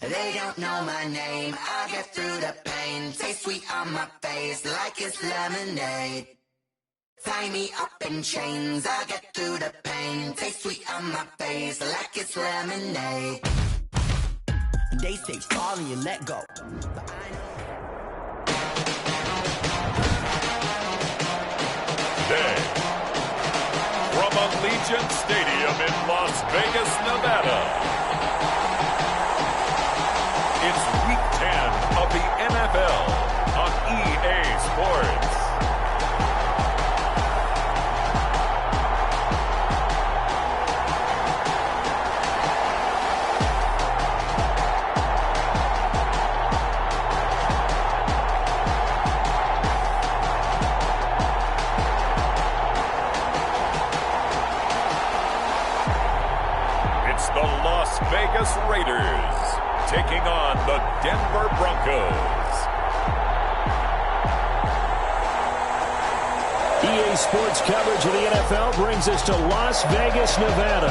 They don't know my name. I get through the pain. Taste sweet on my face like it's lemonade. Tie me up in chains. I get through the pain. Taste sweet on my face like it's lemonade. They say fall and you let go. But I know. Today, from Allegiant Stadium in Las Vegas, Nevada, it's Week 10 of the NFL on EA Sports. The Las Vegas Raiders taking on the Denver Broncos. EA Sports coverage of the NFL brings us to Las Vegas, Nevada.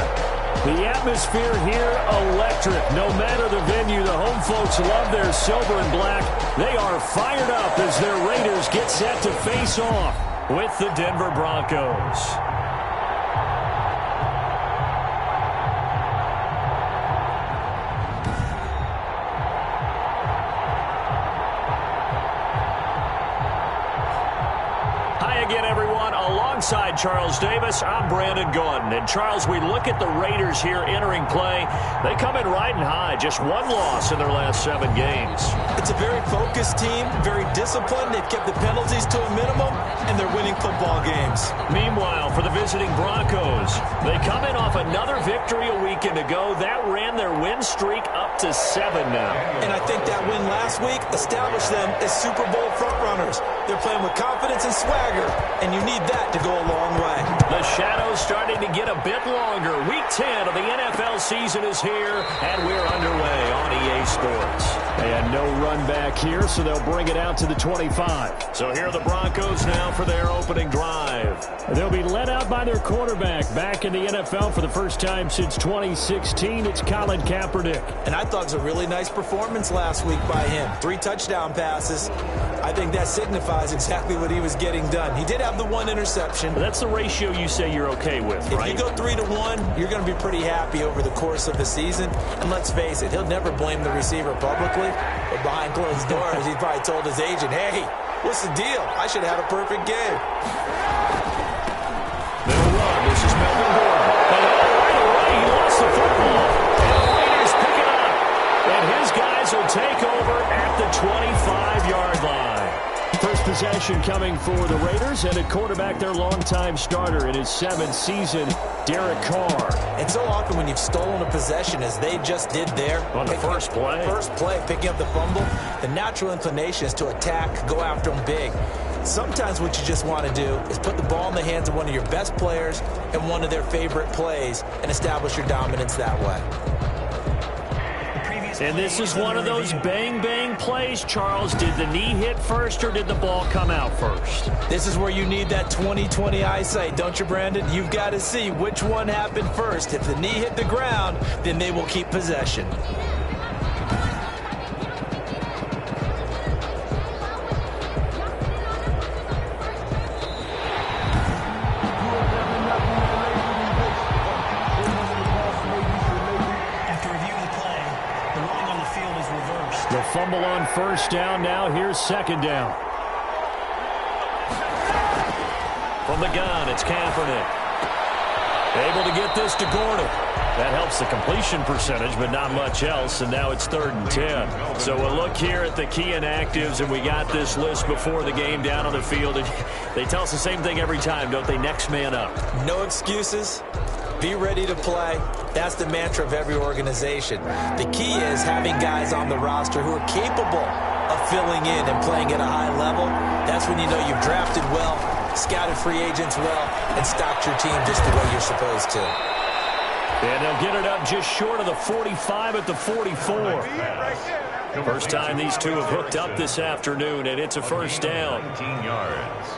The atmosphere here, electric. No matter the venue, the home folks love their silver and black. They are fired up as their Raiders get set to face off with the Denver Broncos. Alongside Charles Davis, I'm Brandon Gordon. And Charles, we look at the Raiders here entering play. They come in riding high, just one loss in their last 7 games. It's a very focused team, very disciplined. They've kept the penalties to a minimum, and they're winning football games. Meanwhile, for the visiting Broncos, they come in off another victory a weekend ago. That ran their win streak up to 7 now. And I think that win last week established them as Super Bowl frontrunners. They're playing with confidence and swagger, and you need that to go a long way. The shadow's starting to get a bit longer. Week 10 of the NFL season is here, and we're underway on EA Sports. And no run back here, so they'll bring it out to the 25. So here are the Broncos now for their opening drive. They'll be led out by their quarterback. Back in the NFL for the first time since 2016, it's Colin Keapernick. And I thought it was a really nice performance last week by him. 3 touchdown passes. I think that signifies exactly what he was getting done. He did have the 1 interception. That's the ratio you say you're okay with, right? If you go 3-to-1, you're going to be pretty happy over the course of the season. And let's face it, he'll never blame the receiver publicly. But behind closed doors, he probably told his agent, hey, what's the deal? I should have had a perfect game. They'll run. This is Melvin Gordon. And right away, he lost the football. And the Raiders pick it up. And his guys will take over at the 25-yard line. First possession coming for the Raiders, and at quarterback, their longtime starter in his 7th season, Derek Carr. And so often when you've stolen a possession, as they just did there, on the first play, picking up the fumble, the natural inclination is to attack, go after them big. Sometimes what you just want to do is put the ball in the hands of one of your best players and one of their favorite plays and establish your dominance that way. And this is one of those bang-bang plays, Charles. Did the knee hit first or did the ball come out first? This is where you need that 20/20 eyesight, don't you, Brandon? You've got to see which one happened first. If the knee hit the ground, then they will keep possession. Fumble on first down. Now here's second down. From the gun, it's Keapernick. Able to get this to Gordon. That helps the completion percentage, but not much else, and now it's 3rd and 10. So we'll look here at the key inactives, and we got this list before the game down on the field. And they tell us the same thing every time, don't they? Next man up. No excuses. Be ready to play. That's the mantra of every organization. The key is having guys on the roster who are capable of filling in and playing at a high level. That's when you know you've drafted well, scouted free agents well, and stocked your team just the way you're supposed to. And they'll get it up just short of the 45 at the 44. First time these two have hooked up this afternoon, and it's a first down. 19 yards.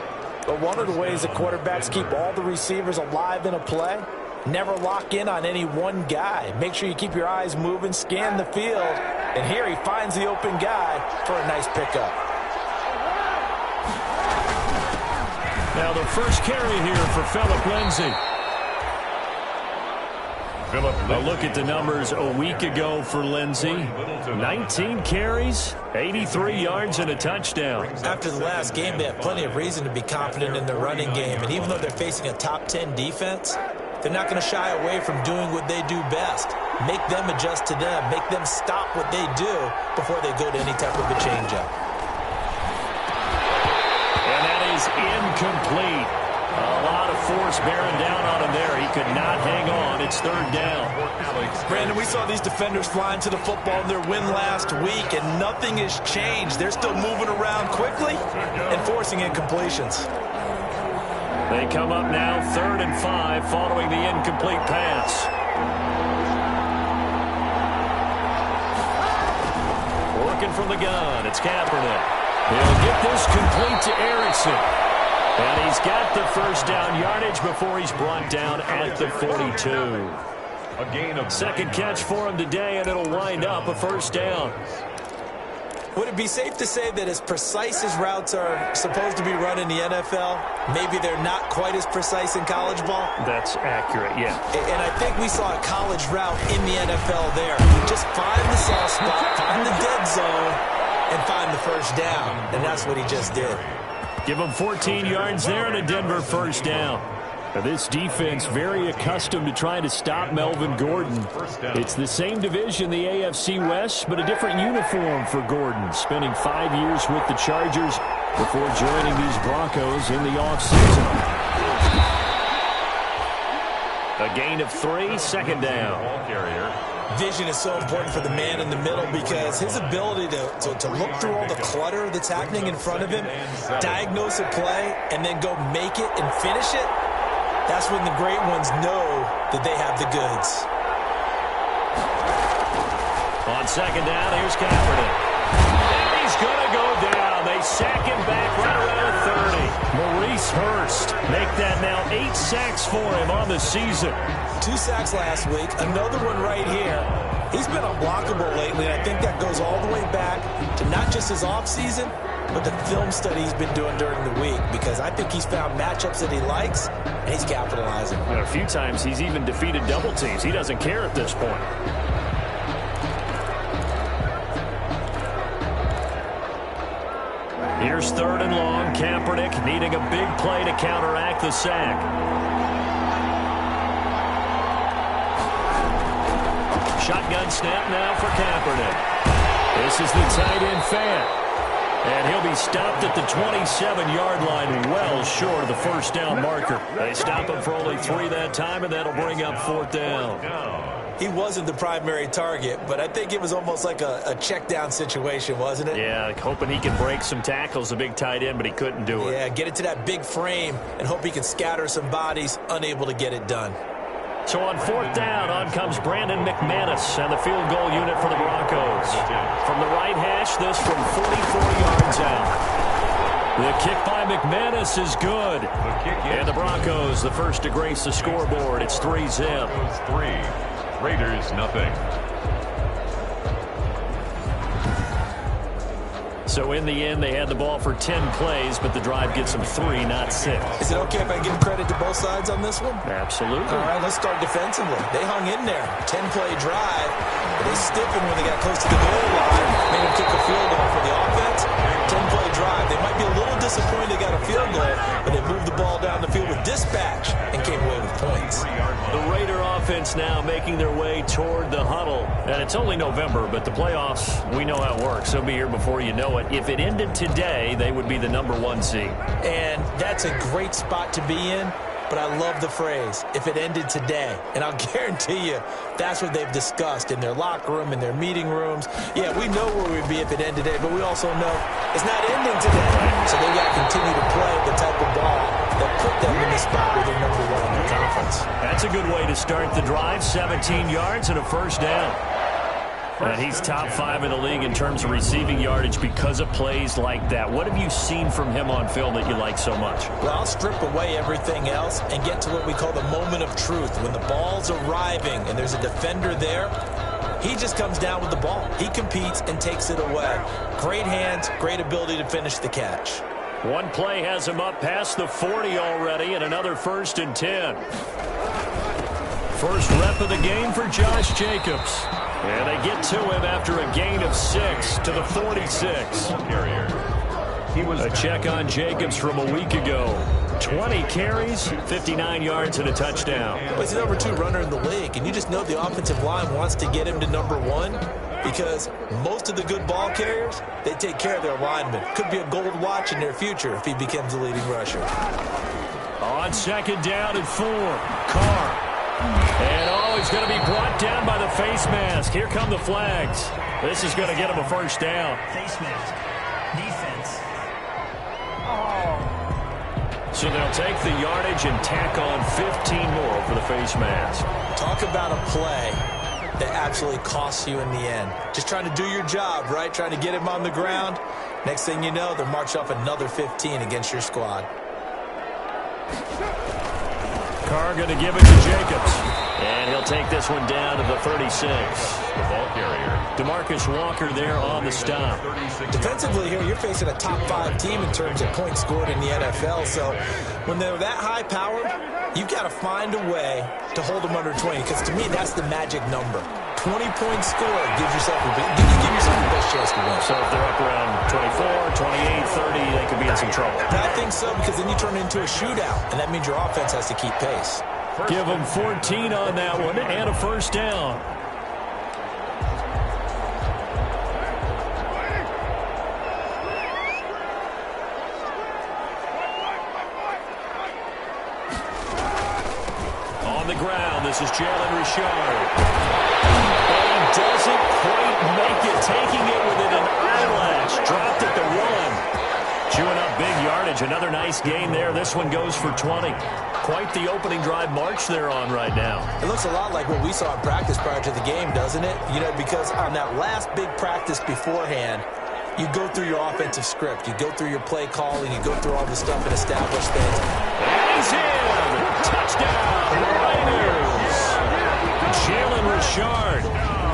But one of the ways the quarterbacks keep all the receivers alive in a play, never lock in on any one guy. Make sure you keep your eyes moving, scan the field, And here he finds the open guy for a nice pickup. Now the first carry here for Phillip Lindsay. A look at the numbers a week ago for Lindsay. 19 carries, 83 yards, and a touchdown. After the last game, they have plenty of reason to be confident in their running game. And even though they're facing a top 10 defense, they're not going to shy away from doing what they do best. Make them adjust to them. Make them stop what they do before they go to any type of a changeup. And that is incomplete. A lot of force bearing down on him there. He could not hang on. It's third down. Brandon, we saw these defenders flying to the football in their win last week, and nothing has changed. They're still moving around quickly and forcing incompletions. They come up now 3rd and 5 following the incomplete pass. Working from the gun, it's Keapernick. He'll get this complete to Erickson. And he's got the first down yardage before he's brought down at the 42. A gain of second catch for him today, and it'll wind up a first down. Would it be safe to say that as precise as routes are supposed to be run in the NFL, maybe they're not quite as precise in college ball? That's accurate, yeah. And I think we saw a college route in the NFL there. Just find the soft spot, find the dead zone, and find the first down. And that's what he just did. Give him 14 yards there and a Denver first down. Now this defense very accustomed to trying to stop Melvin Gordon. It's the same division, the AFC West, but a different uniform for Gordon, spending 5 years with the Chargers before joining these Broncos in the offseason. A gain of 3, second down. Vision is so important for the man in the middle because his ability to look through all the clutter that's happening in front of him, diagnose a play, and then go make it and finish it, that's when the great ones know that they have the goods. On second down, here's Keapernick. And he's going to go down. They sack him back right around 30. Maurice Hurst make that now 8 sacks for him on the season. 2 sacks last week, another one right here. He's been unblockable lately, and I think that goes all the way back to not just his offseason, but the film study he's been doing during the week, because I think he's found matchups that he likes, and he's capitalizing. A few times he's even defeated double teams. He doesn't care at this point. Here's 3rd and long. Keapernick needing a big play to counteract the sack. Shotgun snap now for Keapernick. This is the tight end Fant. And he'll be stopped at the 27-yard line, well short of the first down marker. They stop him for only 3 that time, and that'll bring up 4th down. He wasn't the primary target, but I think it was almost like a check down situation, wasn't it? Yeah, hoping he could break some tackles, a big tight end, but he couldn't do it. Yeah, get it to that big frame and hope he can scatter some bodies, unable to get it done. So on 4th down, on comes Brandon McManus and the field goal unit for the Broncos. From the right hash, this from 44 yards out. The kick by McManus is good. And the Broncos, the first to grace the scoreboard. It's 3-zip. 3, Raiders nothing. So in the end, they had the ball for 10 plays, but the drive gets them 3, not 6. Is it okay if I give credit to both sides on this one? Absolutely. All right, let's start defensively. They hung in there. 10-play drive. But they stiffened when they got close to the goal line. Made them kick a field goal for the offense. 10-play drive. They might be a little disappointed they got a field goal, but they moved the ball down the field with dispatch and came away with points. The Raider offense now making their way toward the huddle. And it's only November, but the playoffs, we know how it works. They'll be here before you know it. If it ended today, they would be the #1 seed. And that's a great spot to be in. But I love the phrase, if it ended today. And I'll guarantee you, that's what they've discussed in their locker room, in their meeting rooms. Yeah, we know where we'd be if it ended today, but we also know it's not ending today. So they got to continue to play the type of ball that put them in the spot where they're #1 in their conference. That's a good way to start the drive. 17 yards and a first down. And he's top 5 in the league in terms of receiving yardage because of plays like that. What have you seen from him on film that you like so much? Well, I'll strip away everything else and get to what we call the moment of truth. When the ball's arriving and there's a defender there, He just comes down with the ball. He competes and takes it away. Great hands, great ability to finish the catch. One play has him up past the 40 already, and another 1st and 10. First rep of the game for Josh Jacobs. And they get to him after a gain of 6 to the 46. A check on Jacobs from a week ago. 20 carries, 59 yards, and a touchdown. But he's the number 2 runner in the league, and you just know the offensive line wants to get him to number 1 because most of the good ball carriers, they take care of their linemen. Could be a gold watch in their future if he becomes the leading rusher. On 2nd down and 4, Carr. And he's going to be brought down by the face mask. Here come the flags. This is going to get him a 1st down. Face mask. Defense. So they'll take the yardage and tack on 15 more for the face mask. Talk about a play that absolutely costs you in the end. Just trying to do your job, right? Trying to get him on the ground. Next thing you know, they'll march off another 15 against your squad. Carr going to give it to Jacobs. And he'll take this one down to the 36. The ball carrier. DeMarcus Walker there on the stop. Defensively here, you're facing a top 5 team in terms of points scored in the NFL. So when they're that high-powered, you've got to find a way to hold them under 20. Because to me, that's the magic number. 20 points scored gives yourself the best chance to win. So if they're up around 24, 28, 30, they could be in some trouble. I think so, because then you turn it into a shootout, and that means your offense has to keep pace. Give them 14 on that one and a 1st down. On the ground, this is Jalen Richard. And he doesn't quite make it, taking it within an eyelash. Dropped at the 1. Chewing up big yardage. Another nice gain there. This one goes for 20. Quite the opening drive march they're on right now. It looks a lot like what we saw in practice prior to the game, doesn't it? You know, because on that last big practice beforehand, you go through your offensive script. You go through your play calling. You go through all the stuff and establish things. And he's in! Touchdown, Raiders! Jalen Richard,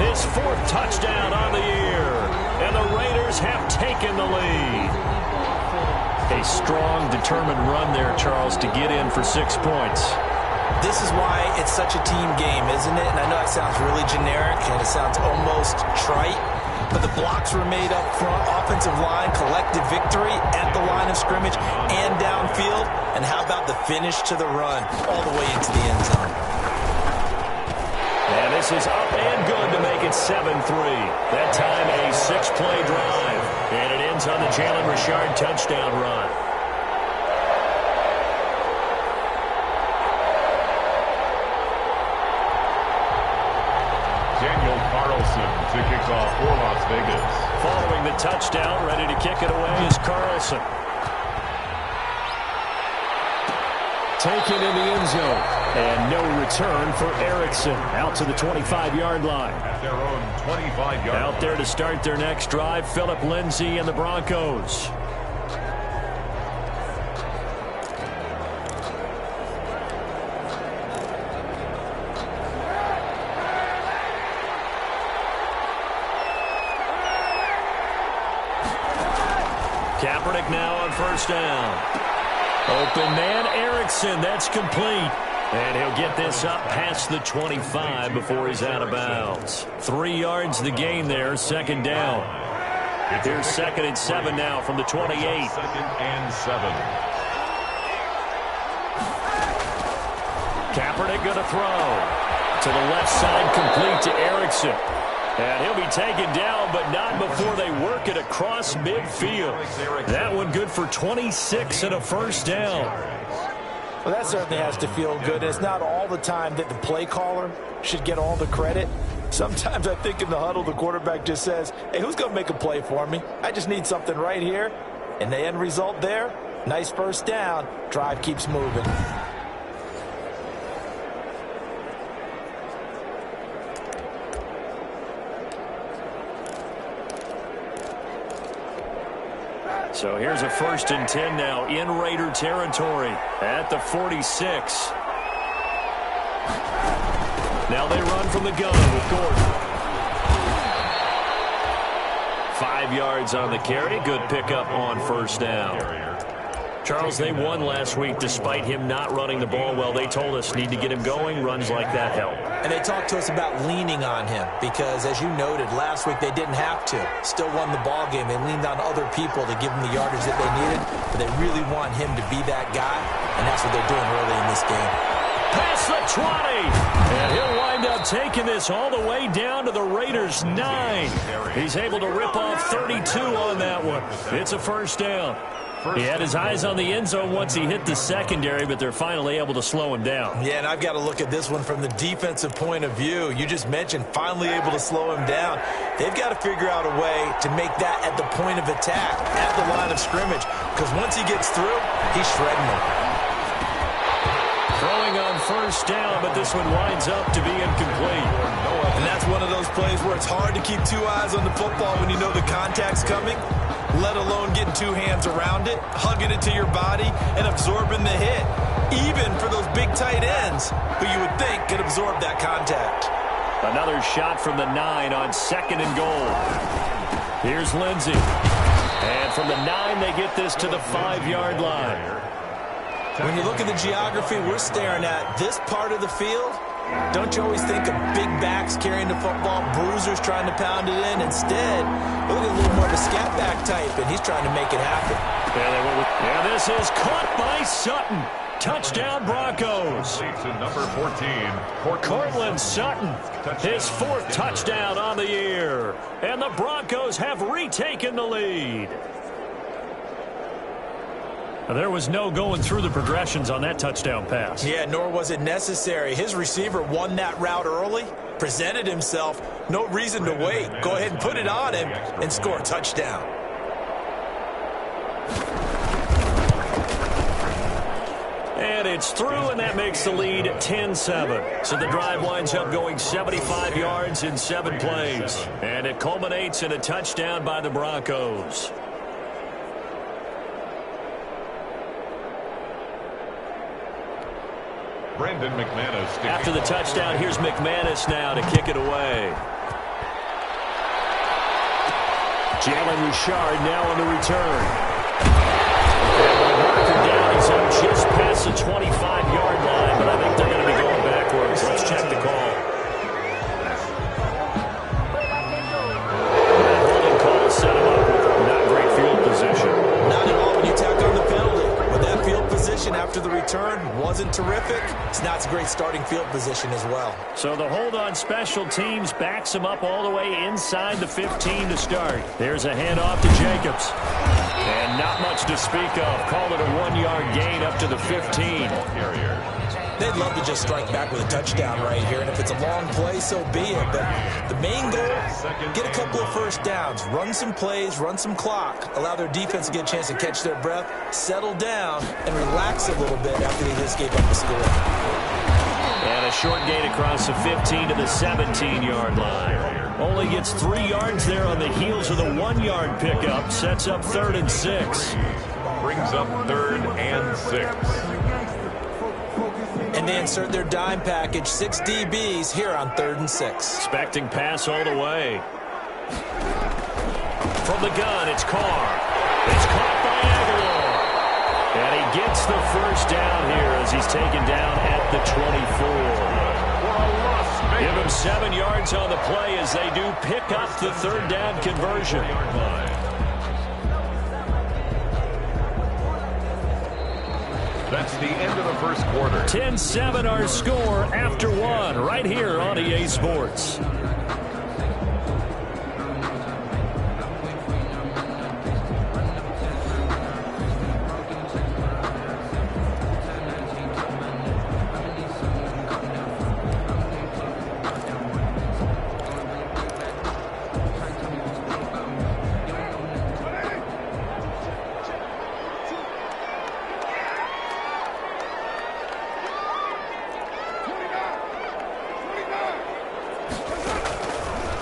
his 4th touchdown on the year. And the Raiders have taken the lead. A strong, determined run there, Charles, to get in for 6 points. This is why it's such a team game, isn't it? And I know it sounds really generic and it sounds almost trite, but the blocks were made up front, offensive line, collective victory at the line of scrimmage and downfield. And how about the finish to the run all the way into the end zone? And this is up and good to make it 7-3. That time a 6-play drive. And it ends on the Jalen Richard touchdown run. Daniel Carlson to kick off for Las Vegas. Following the touchdown, ready to kick it away is Carlson. Taken in the end zone. And no return for Erickson. Out to the 25-yard line. At their own 25-yard line. Out there to start their next drive, Phillip Lindsay and the Broncos. Kaepernick now on 1st down. Open man, Erickson. That's complete. And he'll get this up past the 25 before he's out of bounds. 3 yards the gain there, 2nd down. Here's 2nd and 7 now from the 28. 2nd and 7. Kaepernick going to throw. To the left side, complete to Erickson. And he'll be taken down, but not before they work it across midfield. That one good for 26 and a 1st down. Well, that certainly has to feel good. It's not all the time that the play caller should get all the credit. Sometimes I think in the huddle, the quarterback just says, hey, who's going to make a play for me? I just need something right here. And the end result there, nice 1st down. Drive keeps moving. So here's a 1st and 10 now in Raider territory at the 46. Now they run from the gun with Gordon. 5 yards on the carry. Good pickup on first down. Charles, they won last week despite him not running the ball well. They told us need to get him going. Runs like that help. And they talked to us about leaning on him because, as you noted, last week they didn't have to. Still won the ball game. They leaned on other people to give them the yardage that they needed, but they really want him to be that guy, and that's what they're doing early in this game. Past the 20, and he'll wind up taking this all the way down to the Raiders' 9. He's able to rip off 32 on that one. It's a first down. He had his eyes on the end zone once he hit the secondary, but they're finally able to slow him down. Yeah, and I've got to look at this one from the defensive point of view. You just mentioned finally able to slow him down. They've got to figure out a way to make that at the point of attack, at the line of scrimmage, because once he gets through, he's shredding them. Throwing on first down, but this one winds up to be incomplete. And that's one of those plays where it's hard to keep 2 eyes on the football when you know the contact's coming, let alone getting 2 hands around it, hugging it to your body, and absorbing the hit, even for those big tight ends who you would think could absorb that contact. Another shot from the 9 on 2nd and goal. Here's Lindsey. And from the 9, they get this to the 5-yard line. When you look at the geography we're staring at, this part of the field, don't you always think of big backs carrying the football, bruisers trying to pound it in? Instead, look at a little more of a scat back type, and he's trying to make it happen. Yeah, this is caught by Sutton. Touchdown, Broncos. Number 14, Cortland Sutton, his 4th touchdown on the year. And the Broncos have retaken the lead. There was no going through the progressions on that touchdown pass. Yeah, nor was it necessary. His receiver won that route early, presented himself, no reason to wait. Go ahead and put it on him and score a touchdown. And it's through, and that makes the lead 10-7. So the drive winds up going 75 yards in 7 plays. And it culminates in a touchdown by the Broncos. Brandon McManus. After the touchdown, here's McManus now to kick it away. Jalen Richard now on the return. Down, he's up just past the 25-yard line, but I think they're going to be going backwards. Let's check the call. Holding call set him up with not great field position. Not at all when you tack on the penalty. When that field position after the return wasn't terrific, it's not a great starting field position as well. So the hold on special teams backs him up all the way inside the 15 to start. There's a handoff to Jacobs. And not much to speak of. Call it a 1-yard gain up to the 15. They'd love to just strike back with a touchdown right here, and if it's a long play, so be it. But the main goal, get a couple of first downs, run some plays, run some clock, allow their defense to get a chance to catch their breath, settle down, and relax a little bit after they just gave up the score. And a short gain across the 15 to the 17-yard line. Only gets 3 yards there on the heels of the 1-yard pickup. Sets up 3rd and 6. Brings up 3rd and 6. And they insert their dime package, 6 DBs here on 3rd and 6. Expecting pass all the way. From the gun, it's Carr. It's caught by Aguilar. And he gets the first down here as he's taken down at the 24. Give him 7 yards on the play as they do pick up the 3rd down conversion. That's the end of the first quarter. 10-7 our score after 1 right here on EA Sports.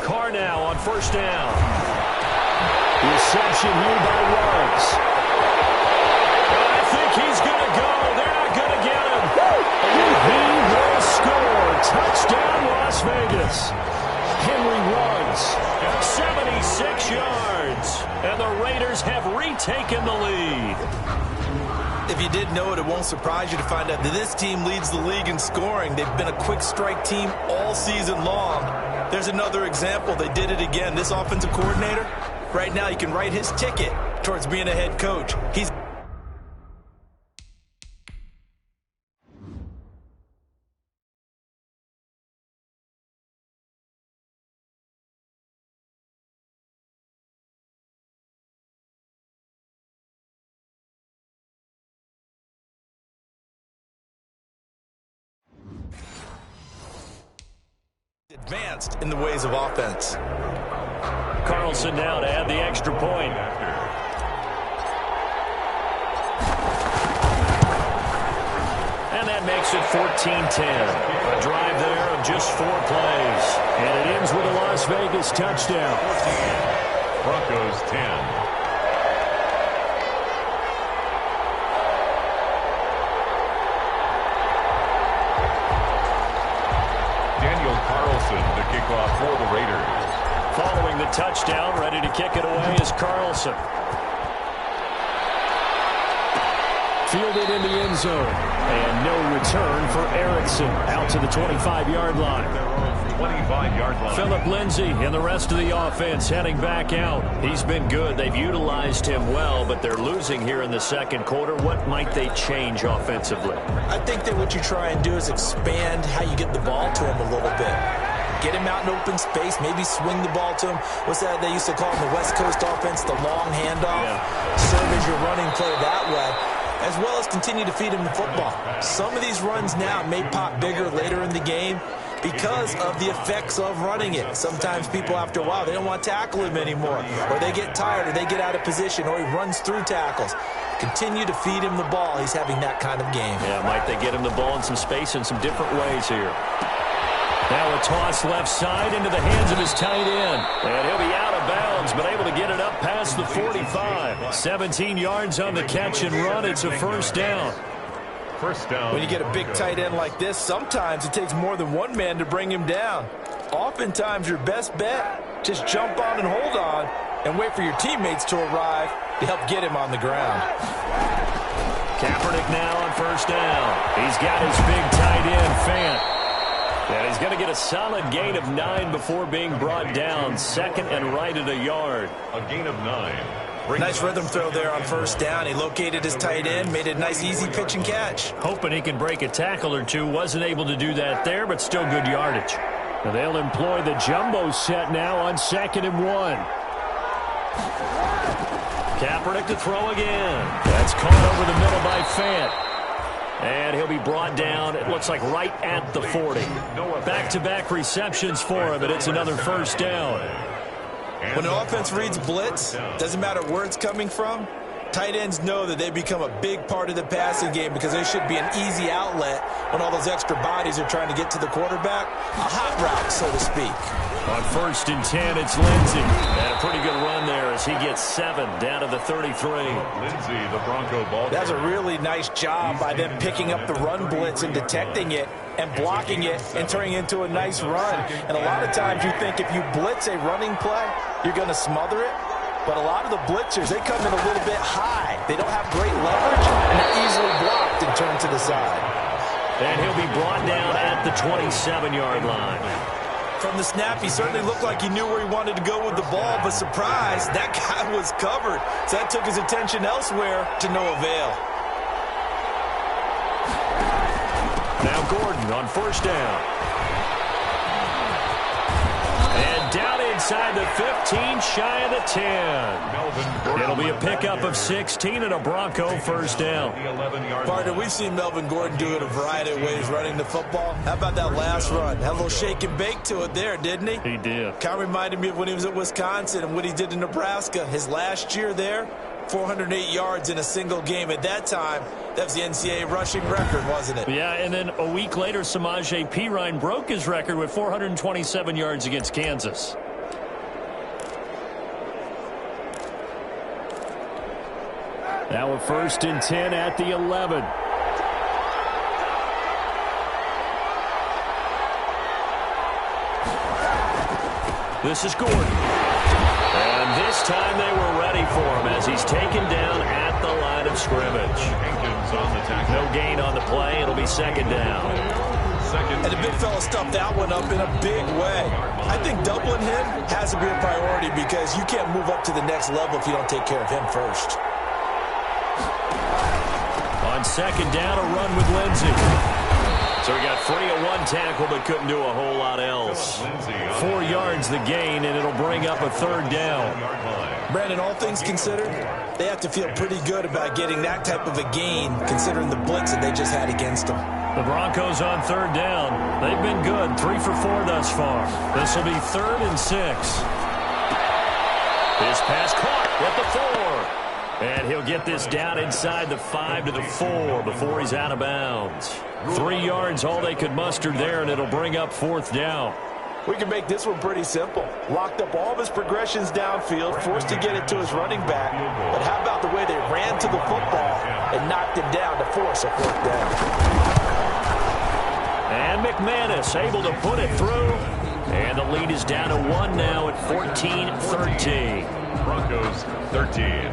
Carr now on first down. Reception here by Ruggs. I think he's going to go. They're not going to get him. And he will score. Touchdown, Las Vegas. Henry Ruggs, 76 yards. taken the lead. If you didn't know it, it won't surprise you to find out that this team leads the league in scoring. They've been a quick strike team all season long. There's another example. They did it again. This offensive coordinator, right now, you can write his ticket towards being a head coach. He's advanced in the ways of offense. Carlson now to add the extra point. And that makes it 14-10. A drive there of just 4 plays. And it ends with a Las Vegas touchdown. Broncos 10. Carlson to kick off for the Raiders. Following the touchdown, ready to kick it away is Carlson. Fielded in the end zone. And no return for Erickson. Out to the 25-yard line. 25-yard line. Phillip Lindsay and the rest of the offense heading back out. He's been good. They've utilized him well, but they're losing here in the second quarter. What might they change offensively? I think that what you try and do is expand how you get the ball to him a little bit. Get him out in open space, maybe swing the ball to him. What's that they used to call in the West Coast offense, the long handoff? Yeah. Serve as your running play that way, as well as continue to feed him the football. Some of these runs now may pop bigger later in the game because of the effects of running it. Sometimes people, after a while, they don't want to tackle him anymore, or they get tired, or they get out of position, or he runs through tackles. Continue to feed him the ball. He's having that kind of game. Yeah, might they get him the ball in some space in some different ways here. Now a toss left side into the hands of his tight end. And he'll be out of bounds, but able to get it up past the 45. 17 yards on the catch and run. It's a first down. First down. When you get a big tight end like this, sometimes it takes more than one man to bring him down. Oftentimes, your best bet, just jump on and hold on and wait for your teammates to arrive to help get him on the ground. Kaepernick now on first down. He's got his big tight end, Fant. And he's going to get a solid gain of 9 before being brought down. Second and right at a yard. A gain of 9. Nice rhythm throw there on first down. He located his tight end, made it a nice, easy pitch and catch. Hoping he can break a tackle or two. Wasn't able to do that there, but still good yardage. And they'll employ the jumbo set now on 2nd and 1. Kaepernick to throw again. That's caught over the middle by Fant. And he'll be brought down, it looks like, right at the 40. Back-to-back receptions for him, and it's another first down. When an offense reads blitz, doesn't matter where it's coming from, tight ends know that they become a big part of the passing game because they should be an easy outlet when all those extra bodies are trying to get to the quarterback. A hot route, so to speak. On 1st and 10, it's Lindsay. And a pretty good run there as he gets 7 down to the 33. Lindsay, the Bronco ball. That's a really nice job by them picking up the run blitz and detecting it and blocking it and turning it into a nice run. And a lot of times you think if you blitz a running play, you're going to smother it. But a lot of the blitzers, they come in a little bit high. They don't have great leverage, and they're easily blocked and turned to the side. And he'll be brought down at the 27-yard line. From the snap, he certainly looked like he knew where he wanted to go with the ball, but surprise, that guy was covered. So that took his attention elsewhere to no avail. Now Gordon on first down. And down inside the 15, shy of the 10. It'll be a pickup of 16 and a Bronco first down. Partner, we've seen Melvin Gordon do it a variety of ways running the football. How about that last run? Had a little shake and bake to it there, didn't he? He did. Kind of reminded me of when he was at Wisconsin and what he did in Nebraska. His last year there, 408 yards in a single game. At that time, that was the NCAA rushing record, wasn't it? Yeah, and then a week later, Samaje Perine broke his record with 427 yards against Kansas. Now a 1st and 10 at the 11. This is Gordon. And this time they were ready. ready for him as he's taken down at the line of scrimmage. No gain on the play. It'll be second down. And the big fella stuffed that one up in a big way. I think doubling him has to be a priority because you can't move up to the next level if you don't take care of him first. On second down, a run with Lindsey. So he got free of one tackle but couldn't do a whole lot else. 4 yards the gain, and it'll bring up a third down. Brandon, all things considered, they have to feel pretty good about getting that type of a gain considering the blitz that they just had against them. The Broncos on third down. They've been good, 3 for 4 thus far. This will be 3rd and 6. His pass caught at the 4. And he'll get this down inside the 5 to the 4 before he's out of bounds. 3 yards, all they could muster there, and it'll bring up 4th down. We can make this one pretty simple. Locked up all of his progressions downfield, forced to get it to his running back. But how about the way they ran to the football and knocked him down to force a 4th down? And McManus able to put it through. And the lead is down to 1 now at 14-13. Broncos 13.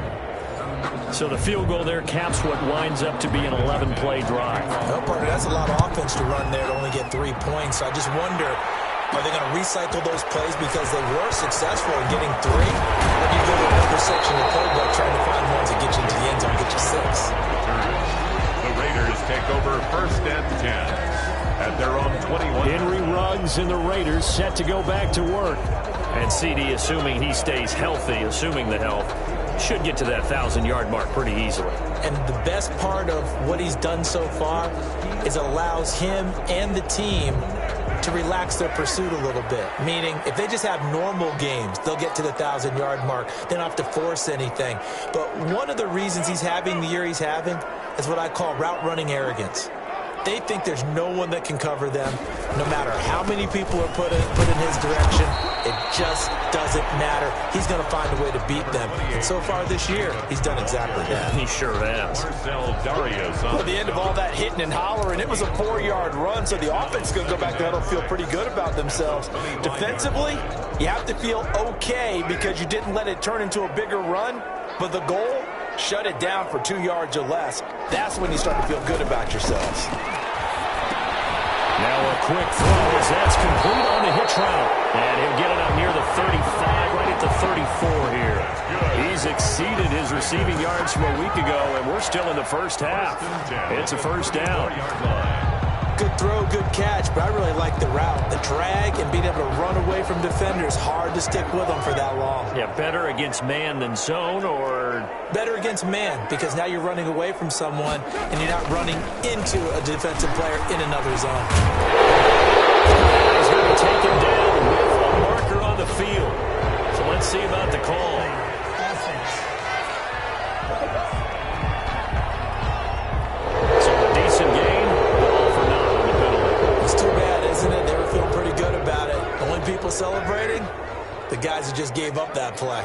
So the field goal there caps what winds up to be an 11-play drive. Well, partner, that's a lot of offense to run there to only get 3 points. So I just wonder, are they going to recycle those plays because they were successful in getting 3? Or do you go to another section of the playbook trying to find ones that get you into the end zone and get you 6? The Raiders take over 1st and 10 at their own 21. Henry Ruggs and the Raiders set to go back to work. And CD, assuming he stays healthy, assuming the health, should get to that 1,000-yard mark pretty easily. And the best part of what he's done so far is it allows him and the team to relax their pursuit a little bit. Meaning, if they just have normal games, they'll get to the 1,000-yard mark. They don't have to force anything. But one of the reasons he's having the year he's having is what I call route running arrogance. They think there's no one that can cover them. No matter how many people are put in his direction, it just doesn't matter. He's going to find a way to beat them. And so far this year, he's done exactly that. He sure has. At the end of all that hitting and hollering, it was a 4-yard run, so the offense is going to go back there and feel pretty good about themselves. Defensively, you have to feel okay because you didn't let it turn into a bigger run, but the goal, shut it down for 2 yards or less. That's when you start to feel good about yourselves. Now a quick throw as that's complete on the hitch route. And he'll get it up near the 35, right at the 34 here. He's exceeded his receiving yards from a week ago, and we're still in the first half. It's a 1st down. Good throw, good catch, but I really like the route. The drag and being able to run away from defenders, hard to stick with them for that long. Yeah, better against man than zone, or? Better against man, because now you're running away from someone and you're not running into a defensive player in another zone. He's going to take him down with a marker on the field. So let's see about the call. So a decent game, all for naught on the penalty. It's too bad, isn't it? They were feeling pretty good about it. The only people celebrating, the guys who just gave up that play.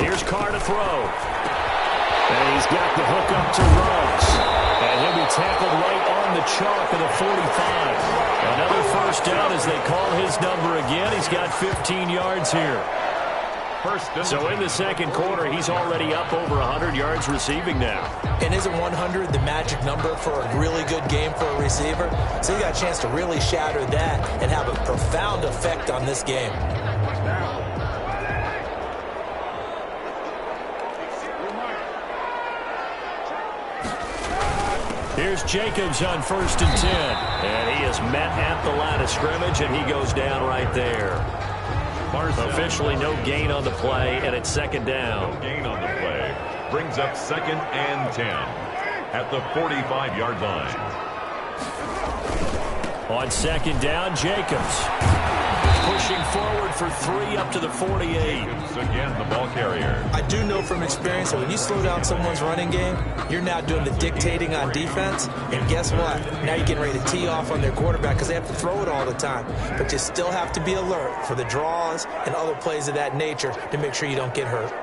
Here's Carr to throw. And he's got the hook up to Ruggs. And he'll be tackled right on the chalk of the 45. Another 1st down as they call his number again. He's got 15 yards here. So in the second quarter, he's already up over 100 yards receiving now. And isn't 100 the magic number for a really good game for a receiver? So you got a chance to really shatter that and have a profound effect on this game. Here's Jacobs on 1st and 10. And he is met at the line of scrimmage, and he goes down right there. Officially no gain on the play, and it's 2nd down. No gain on the play. Brings up 2nd and 10 at the 45-yard line. On 2nd down, Jacobs pushing forward for 3 up to the 48. Again, the ball carrier. I do know from experience that when you slow down someone's running game, you're now doing the dictating on defense. And guess what? Now you're getting ready to tee off on their quarterback because they have to throw it all the time. But you still have to be alert for the draws and other plays of that nature to make sure you don't get hurt.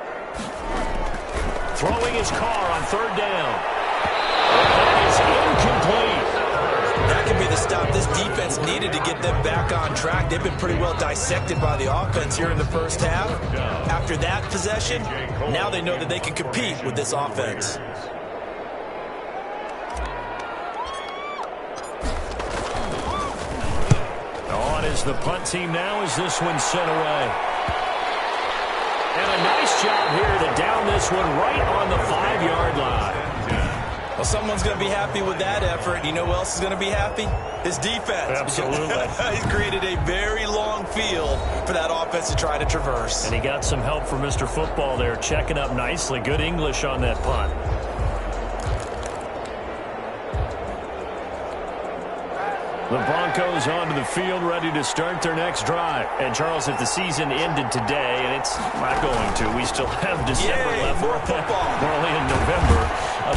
Throwing his Carr on 3rd down. That is incomplete. That could be the stop this defense needed to get them back on track. They've been pretty well dissected by the offense here in the first half. After that possession, now they know that they can compete with this offense. On is the punt team now as this one's sent away. And a nice job here to down this one right on the 5-yard line. Well, someone's going to be happy with that effort. You know who else is going to be happy? His defense. Absolutely. He's created a very long field for that offense to try to traverse. And he got some help from Mr. Football there, checking up nicely. Good English on that punt. The Broncos onto the field, ready to start their next drive. And, Charles, if the season ended today, and it's not going to, we still have December left. More football. We're only in November.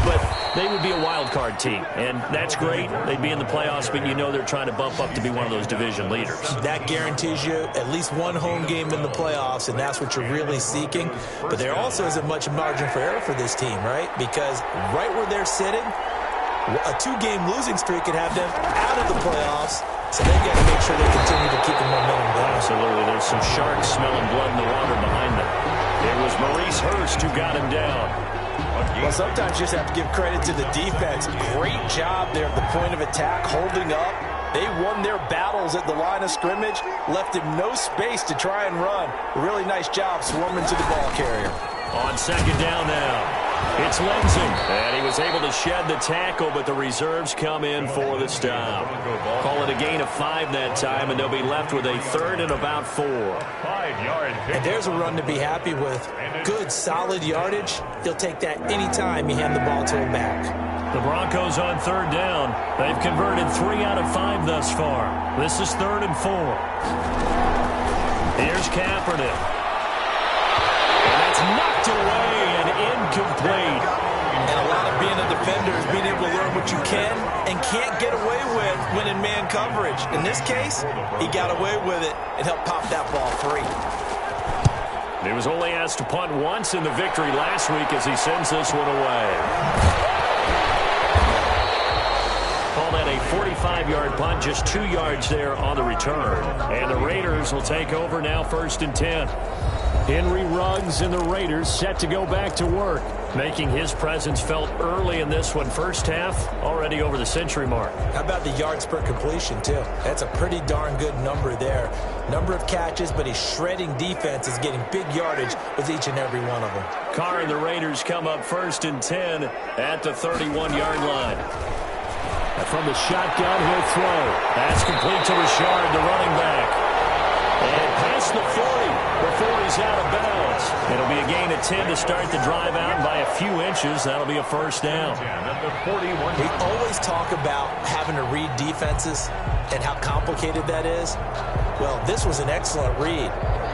But they would be a wild card team, and that's great. They'd be in the playoffs, but you know they're trying to bump up to be one of those division leaders. That guarantees you at least one home game in the playoffs, and that's what you're really seeking. But there also isn't much margin for error for this team, right? Because right where they're sitting, a 2-game losing streak could have them out of the playoffs, so they got to make sure they continue to keep the momentum going. Absolutely. There's some sharks smelling blood in the water behind them. It was Maurice Hurst who got him down. Well, sometimes you just have to give credit to the defense. Great job there at the point of attack, holding up. They won their battles at the line of scrimmage, left him no space to try and run. A really nice job swarming to the ball carrier. On second down now. It's Lindsay, and he was able to shed the tackle, but the reserves come in for the stop. Call it a gain of 5 that time, and they'll be left with a 3rd and about 4. 5-yard and there's a run to be happy with. Good, solid yardage. He'll take that any time you hand the ball to him back. The Broncos on 3rd down. They've converted 3 out of 5 thus far. This is 3rd and 4. Here's Keapernick. And that's knocked away and incomplete. And a lot of being a defender is being able to learn what you can and can't get away with when in man coverage. In this case, he got away with it and helped pop that ball free. He was only asked to punt once in the victory last week as he sends this one away. Call that a 45-yard punt, just 2 yards there on the return. And the Raiders will take over now, 1st and 10. Henry Ruggs and the Raiders set to go back to work, making his presence felt early in this one. First half, already over the century mark. How about the yards per completion, too? That's a pretty darn good number there. Number of catches, but he's shredding defense, is getting big yardage with each and every one of them. Carr and the Raiders come up 1st and 10 at the 31-yard line. And from the shotgun, he'll throw. Pass complete to Richard, the running back. And past the 40 before he's out of bounds. It'll be a gain of 10 to start the drive out by a few inches. That'll be a 1st down. We always talk about having to read defenses and how complicated that is. Well, this was an excellent read.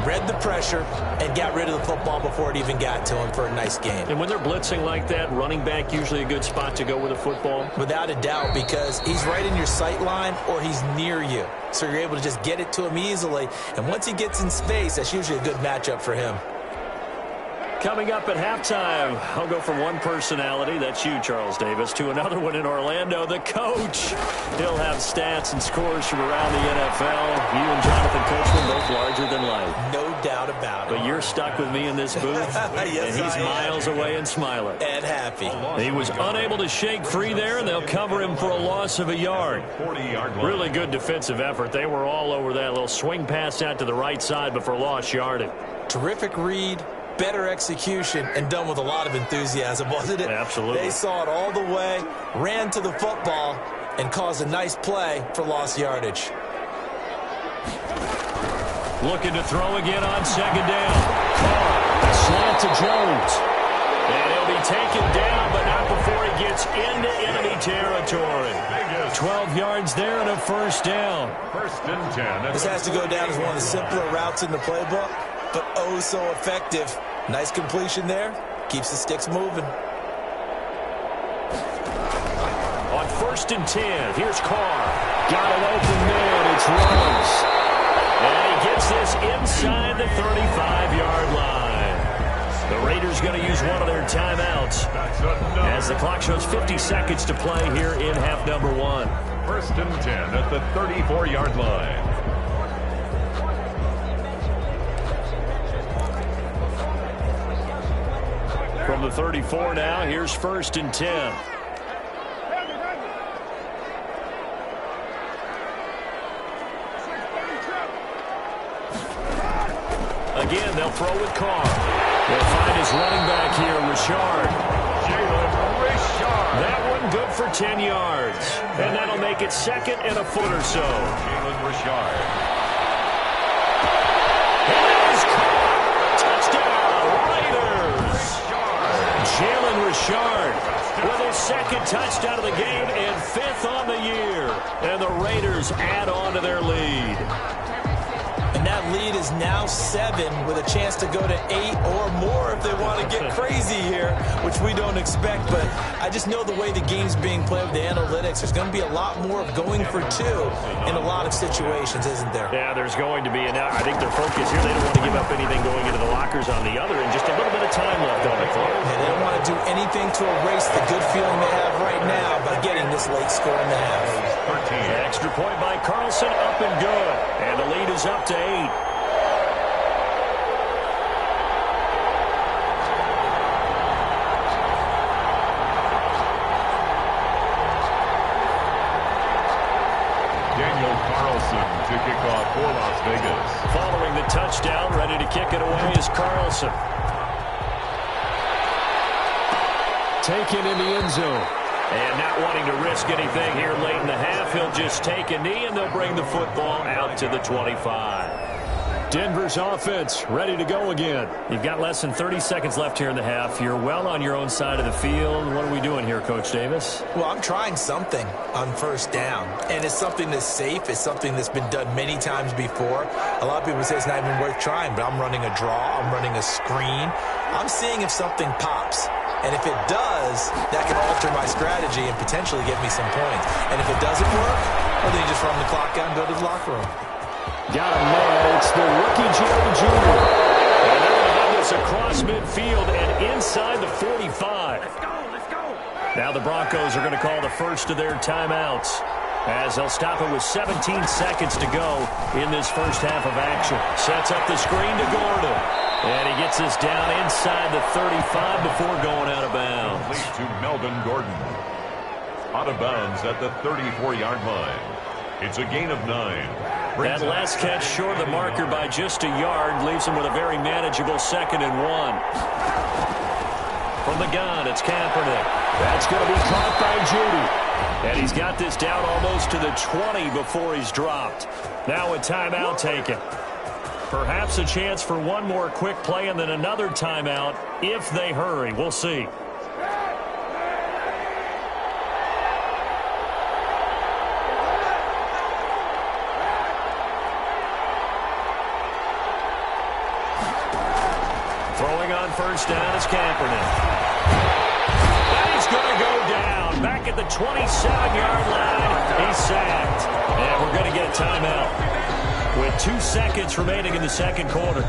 Read the pressure and got rid of the football before it even got to him for a nice game. And when they're blitzing like that, running back usually a good spot to go with a football? Without a doubt, because he's right in your sight line or he's near you. So you're able to just get it to him easily. And once he gets in space, that's usually a good matchup for him. Coming up at halftime, I'll go from one personality, that's you, Charles Davis, to another one in Orlando, the coach. He'll have stats and scores from around the NFL. You and Jonathan Coachman, both larger than life. No doubt about it. But you're stuck with me in this booth, yes, and he's miles away and smiling. And happy. He was unable to shake free there, and they'll cover him for a loss of a yard. Really good defensive effort. They were all over that little swing pass out to the right side, but for lost yardage. Terrific read. Better execution, and done with a lot of enthusiasm, wasn't it? Absolutely. They saw it all the way, ran to the football, and caused a nice play for lost yardage. Looking to throw again on 2nd down. Carr, slant to Jones. And he'll be taken down, but not before he gets into enemy territory. 12 yards there and a 1st down. 1st and 10. This has to go down as one of the simpler routes in the playbook, but oh so effective. Nice completion there. Keeps the sticks moving. On 1st and 10, here's Carr. Got it open man. It's Ruggs. And he gets this inside the 35-yard line. The Raiders going to use one of their timeouts as the clock shows 50 seconds to play here in half number 1. 1st and 10 at the 34-yard line. From the 34 now, here's 1st and 10. Again, they'll throw with Carr. They'll find his running back here, Richard. Jalen Richard. That one good for 10 yards. And that'll make it 2nd and a foot or so. Jalen Richard. And that is caught. Touchdown, Raiders. Jalen Richard with his 2nd touchdown of the game and 5th on the year. And the Raiders add on to their lead. And that lead is now 7 with a chance to go to 8 or more if they want to get crazy here, which we don't expect. But I just know the way the game's being played with the analytics, there's going to be a lot more of going for 2 in a lot of situations, isn't there? Yeah, there's going to be. And I think their focus here, they don't want to give up anything going into the lockers on the other, and just a little bit of time left on the clock. Yeah, they don't want to do anything to erase the good feeling they have right now by getting this late score in the half. Extra point by Carlson, up and good. And the lead is up to 8. Daniel Carlson to kick off for Las Vegas. Following the touchdown, ready to kick it away is Carlson. Taken in the end zone. And not wanting to risk anything here late in the half, he'll just take a knee, and they'll bring the football out to the 25. Denver's offense ready to go again. You've got less than 30 seconds left here in the half. You're well on your own side of the field. What are we doing here, Coach Davis? Well, I'm trying something on 1st down, and it's something that's safe. It's something that's been done many times before. A lot of people say it's not even worth trying, but I'm running a draw. I'm running a screen. I'm seeing if something pops. And if it does, that can alter my strategy and potentially get me some points. And if it doesn't work, well, then you just run the clock out and go to the locker room. Got him there. It's the rookie Jerry Jr. And they're going to have this across midfield and inside the 45. Let's go. Now the Broncos are going to call the first of their timeouts, as they'll stop it with 17 seconds to go in this first half of action. Sets up the screen to Gordon. And he gets this down inside the 35 before going out of bounds. Complete to Melvin Gordon. Out of bounds at the 34-yard line. It's a gain of 9. That last catch short of the marker by just a yard leaves him with a very manageable 2nd and 1. From the gun, it's Keapernick. That's going to be caught by Judy. And he's got this down almost to the 20 before he's dropped. Now a timeout taken. Perhaps a chance for one more quick play and then another timeout if they hurry. We'll see. Throwing on 1st down is Keapernick. And he's going to go down. Back at the 27-yard line. He's sacked. And we're going to get a timeout with 2 seconds remaining in the second quarter.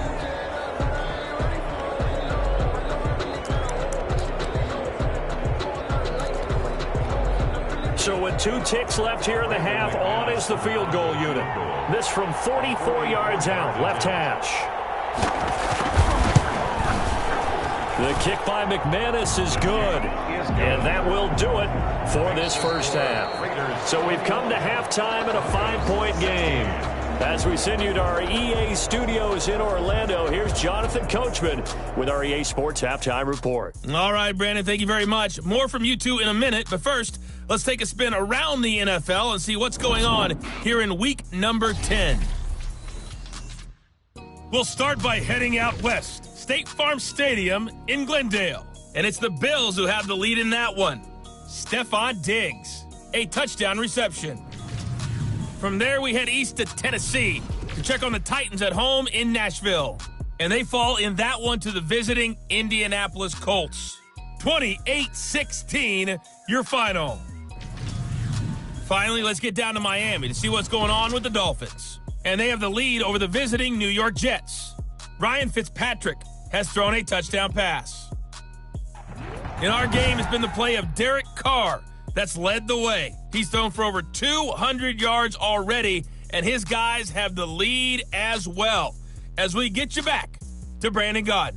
So with 2 ticks left here in the half, on is the field goal unit. This from 44 yards out, left hash. The kick by McManus is good, and that will do it for this first half. So we've come to halftime in a 5-point game. As we send you to our EA studios in Orlando, here's Jonathan Coachman with our EA Sports Halftime Report. All right, Brandon, thank you very much. More from you two in a minute, but first, let's take a spin around the NFL and see what's going on here in week number 10. We'll start by heading out west, State Farm Stadium in Glendale. And it's the Bills who have the lead in that one. Stephon Diggs, a touchdown reception. From there, we head east to Tennessee to check on the Titans at home in Nashville. And they fall in that one to the visiting Indianapolis Colts. 28-16, your final. Finally, let's get down to Miami to see what's going on with the Dolphins. And they have the lead over the visiting New York Jets. Ryan Fitzpatrick has thrown a touchdown pass. In our game has been the play of Derek Carr that's led the way. He's thrown for over 200 yards already, and his guys have the lead as well. As we get you back to Brandon Gaudin.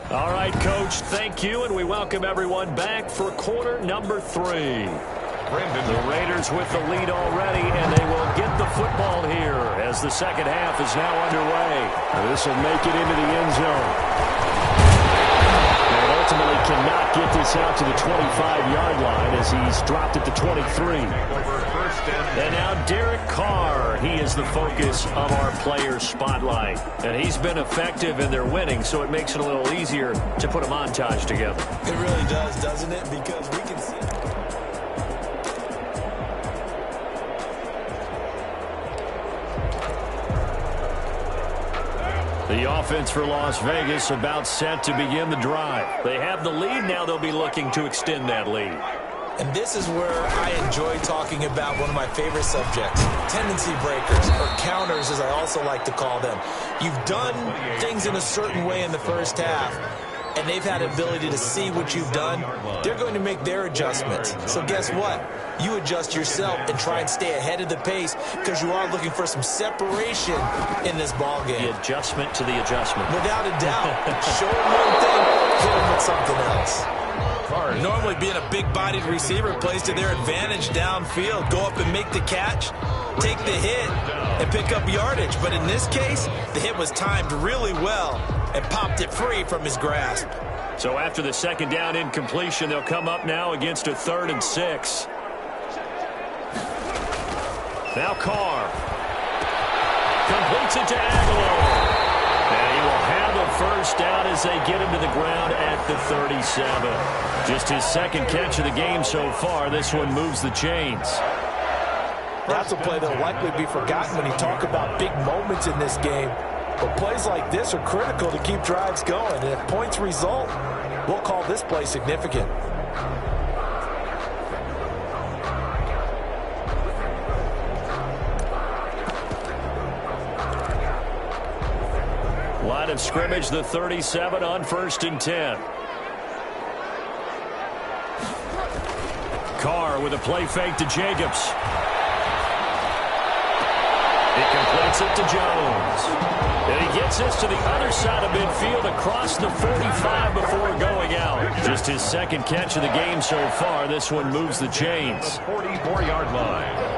All right, Coach, thank you, and we welcome everyone back for quarter number 3. The Raiders with the lead already, and they will get the football here as the second half is now underway. This will make it into the end zone. And ultimately cannot get this out to the 25-yard line as he's dropped at the 23. And now Derek Carr, he is the focus of our player spotlight. And he's been effective and they're winning, so it makes it a little easier to put a montage together. It really does, doesn't it? Because we can see... The offense for Las Vegas about set to begin the drive. They have the lead. Now they'll be looking to extend that lead. And this is where I enjoy talking about one of my favorite subjects, tendency breakers, or counters as I also like to call them. You've done things in a certain way in the first half, and they've had the ability to see what you've done. They're going to make their adjustments. So guess what? You adjust yourself and try and stay ahead of the pace because you are looking for some separation in this ball game. The adjustment to the adjustment. Without a doubt. Show them one thing, hit them with something else. Normally being a big-bodied receiver plays to their advantage downfield. Go up and make the catch, take the hit, and pick up yardage. But in this case, the hit was timed really well and popped it free from his grasp. So after the second down incompletion, they'll come up now against a 3rd and 6. Now Carr completes it to Aguilar. And he will have a first down as they get him to the ground at the 37. Just his second catch of the game so far. This one moves the chains. That's a play that will likely be forgotten when you talk about big moments in this game. But plays like this are critical to keep drives going. And if points result, we'll call this play significant. Line of scrimmage, the 37 on 1st and 10. Carr with a play fake to Jacobs. He completes it to Jones. And he gets this to the other side of midfield across the 45 before going out. Just his second catch of the game so far. This one moves the chains. 44-yard line.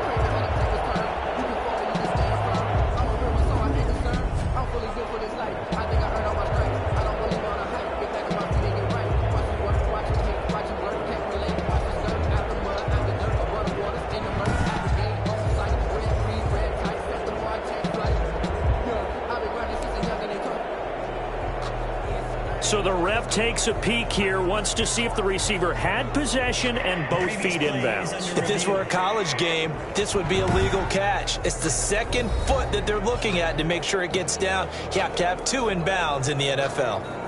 So the ref takes a peek here, wants to see if the receiver had possession and both feet inbounds. If this were a college game, this would be a legal catch. It's the second foot that they're looking at to make sure it gets down. You have to have 2 inbounds in the NFL.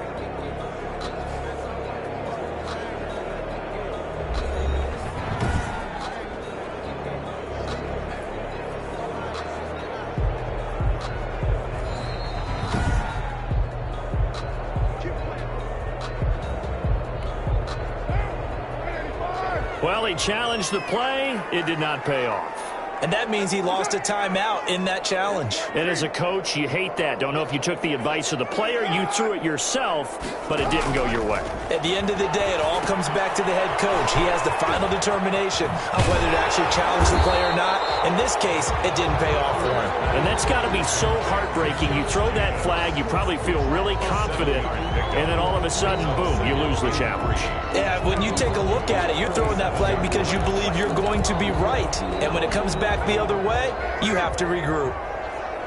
Well, he challenged the play. It did not pay off. And that means he lost a timeout in that challenge. And as a coach, you hate that. Don't know if you took the advice of the player, you threw it yourself, but it didn't go your way. At the end of the day, it all comes back to the head coach. He has the final determination on whether to actually challenge the play or not. In this case, it didn't pay off for him. And that's got to be so heartbreaking. You throw that flag, you probably feel really confident, and then all of a sudden, boom, you lose the challenge. Yeah, when you take a look at it, you're throwing that flag because you believe you're going to be right. And when it comes back the other way, you have to regroup.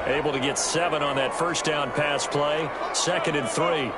Able to get 7 on that first down pass play. 2nd and 3.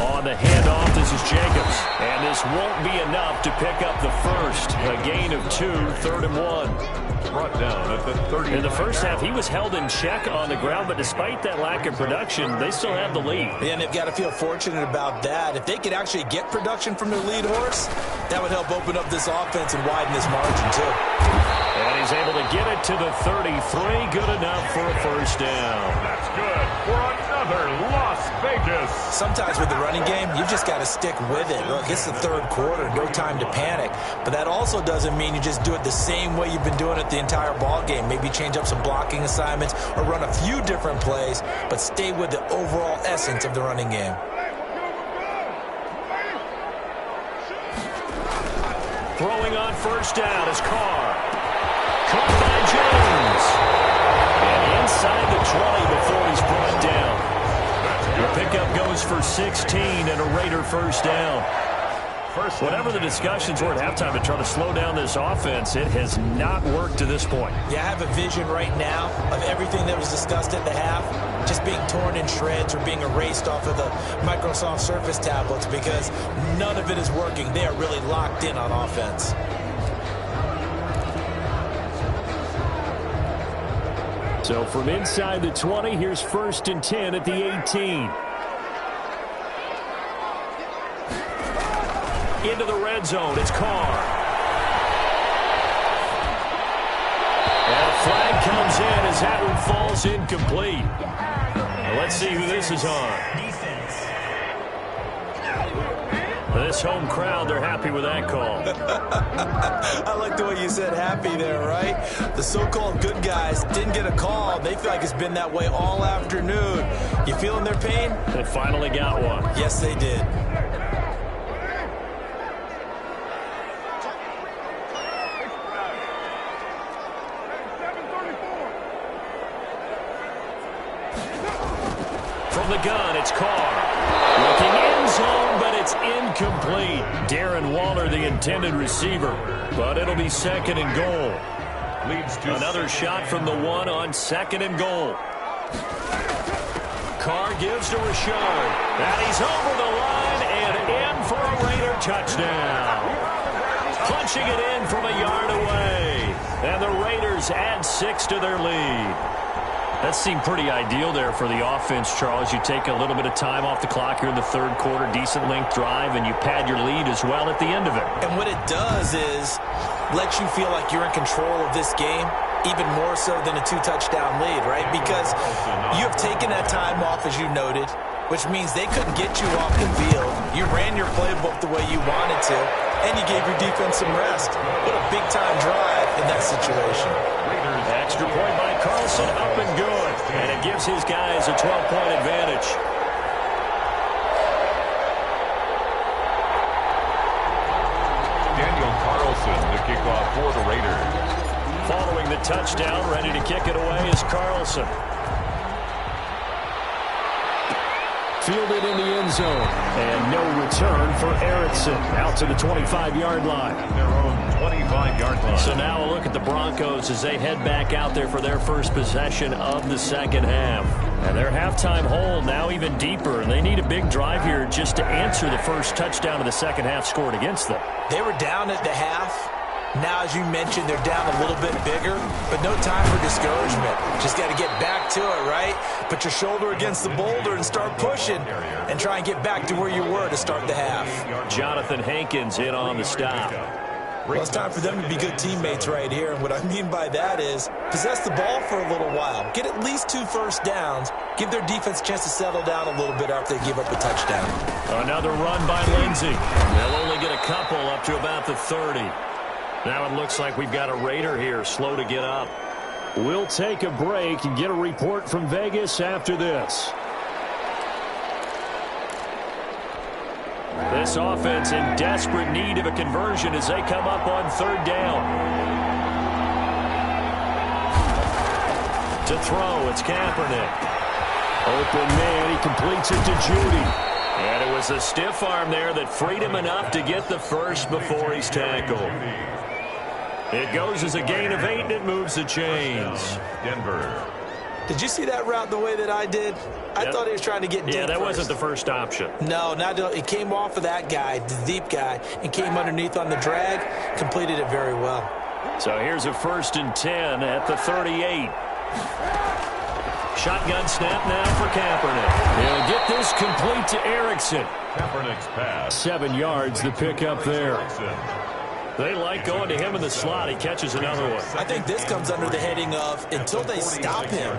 On the handoff, this is Jacobs. And this won't be enough to pick up the first. A gain of 2, 3rd and 1. Brought down at the 30. In the first half, he was held in check on the ground, but despite that lack of production, they still have the lead. And they've got to feel fortunate about that. If they could actually get production from their lead horse, that would help open up this offense and widen this margin, too. And And he's able to get it to the 33. Good enough for a first down. That's good for another Las Vegas. Sometimes with the running game, you've just got to stick with it. Look, it's the third quarter, no time to panic. But that also doesn't mean you just do it the same way you've been doing it the entire ball game. Maybe change up some blocking assignments or run a few different plays, but stay with the overall essence of the running game. Throwing on first down is Carr. Caught by Jones. And inside the 20 before he's brought down. The pickup goes for 16 and a Raider first down. Whatever the discussions were at halftime to try to slow down this offense, it has not worked to this point. Yeah, I have a vision right now of everything that was discussed at the half just being torn in shreds or being erased off of the Microsoft Surface tablets because none of it is working. They are really locked in on offense. So from inside the 20, here's 1st and 10 at the 18. Into the red zone, it's Carr. And a flag comes in as that one falls incomplete. Now let's see who this is on. Defense. This home crowd, they're happy with that call. I like the way you said happy there, right? The so-called good guys didn't get a call. They feel like it's been that way all afternoon. You feeling their pain? They finally got one. Yes, they did. From the gun, it's Carr. Looking end zone, but it's incomplete. Darren Waller, the intended receiver. But it'll be 2nd and goal. Leads to Another shot from the 1 on 2nd and goal. Carr gives to Rashard. And he's over the line and in for a Raider touchdown. Punching it in from a yard away. And the Raiders add 6 to their lead. That seemed pretty ideal there for the offense, Charles. You take a little bit of time off the clock here in the third quarter, decent length drive, and you pad your lead as well at the end of it. And what it does is let you feel like you're in control of this game, even more so than a 2-touchdown lead, right? Because you have taken that time off, as you noted, which means they couldn't get you off the field. You ran your playbook the way you wanted to, and you gave your defense some rest. What a big-time drive in that situation. Extra point by Carlson, up and good. And it gives his guys a 12-point advantage. Daniel Carlson, the kickoff for the Raiders. Following the touchdown, ready to kick it away is Carlson. Fielded in the end zone. And no return for Erickson. Out to the 25-yard line. At their own 25-yard line. So now a look at the Broncos as they head back out there for their first possession of the second half. And their halftime hole now even deeper. And they need a big drive here just to answer the first touchdown of the second half scored against them. They were down at the half. Now, as you mentioned, they're down a little bit bigger, but no time for discouragement. Just got to get back to it, right? Put your shoulder against the boulder and start pushing and try and get back to where you were to start the half. Jonathan Hankins in on the stop. Well, it's time for them to be good teammates right here, and what I mean by that is possess the ball for a little while. Get at least 2 first downs. Give their defense a chance to settle down a little bit after they give up a touchdown. Another run by Lindsey. They'll only get a couple up to about the 30. Now it looks like we've got a Raider here, slow to get up. We'll take a break and get a report from Vegas after this. This offense in desperate need of a conversion as they come up on 3rd down. To throw, it's Keapernick. Open man, he completes it to Judy. And it was a stiff arm there that freed him enough to get the first before he's tackled. It goes as a gain of 8, and it moves the chains. Denver. Did you see that route the way that I did? I thought he was trying to get deep. Yeah, that first. wasn't the first option. No, it came off of that guy, the deep guy, and came underneath on the drag, completed it very well. So here's a 1st and 10 at the 38. Shotgun snap now for Keapernick. He'll get this complete to Erickson. Kaepernick's pass. 7 yards, the pickup there. They like going to him in the slot. He catches another one. I think this comes under the heading of until they stop him,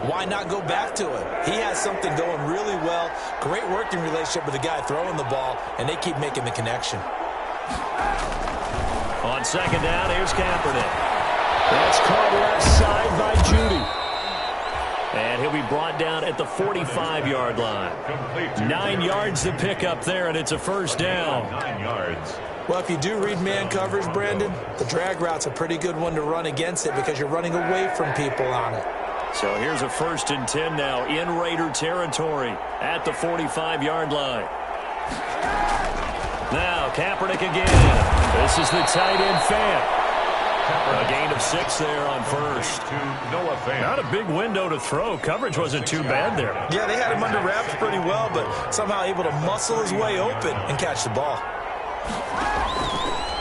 why not go back to him? He has something going really well. Great working relationship with the guy throwing the ball, and they keep making the connection. On second down, here's Keapernick. That's caught left side by Judy. And he'll be brought down at the 45-yard line. 9 yards to pick up there, and it's a first down. 9 yards. Well, if you do read man coverage, Brandon, the drag route's a pretty good one to run against it because you're running away from people on it. So here's a 1st and 10 now in Raider territory at the 45-yard line. Now Keapernick again. This is the tight end Fant. A gain of 6 there on first. Not a big window to throw. Coverage wasn't too bad there. Yeah, they had him under wraps pretty well, but somehow able to muscle his way open and catch the ball.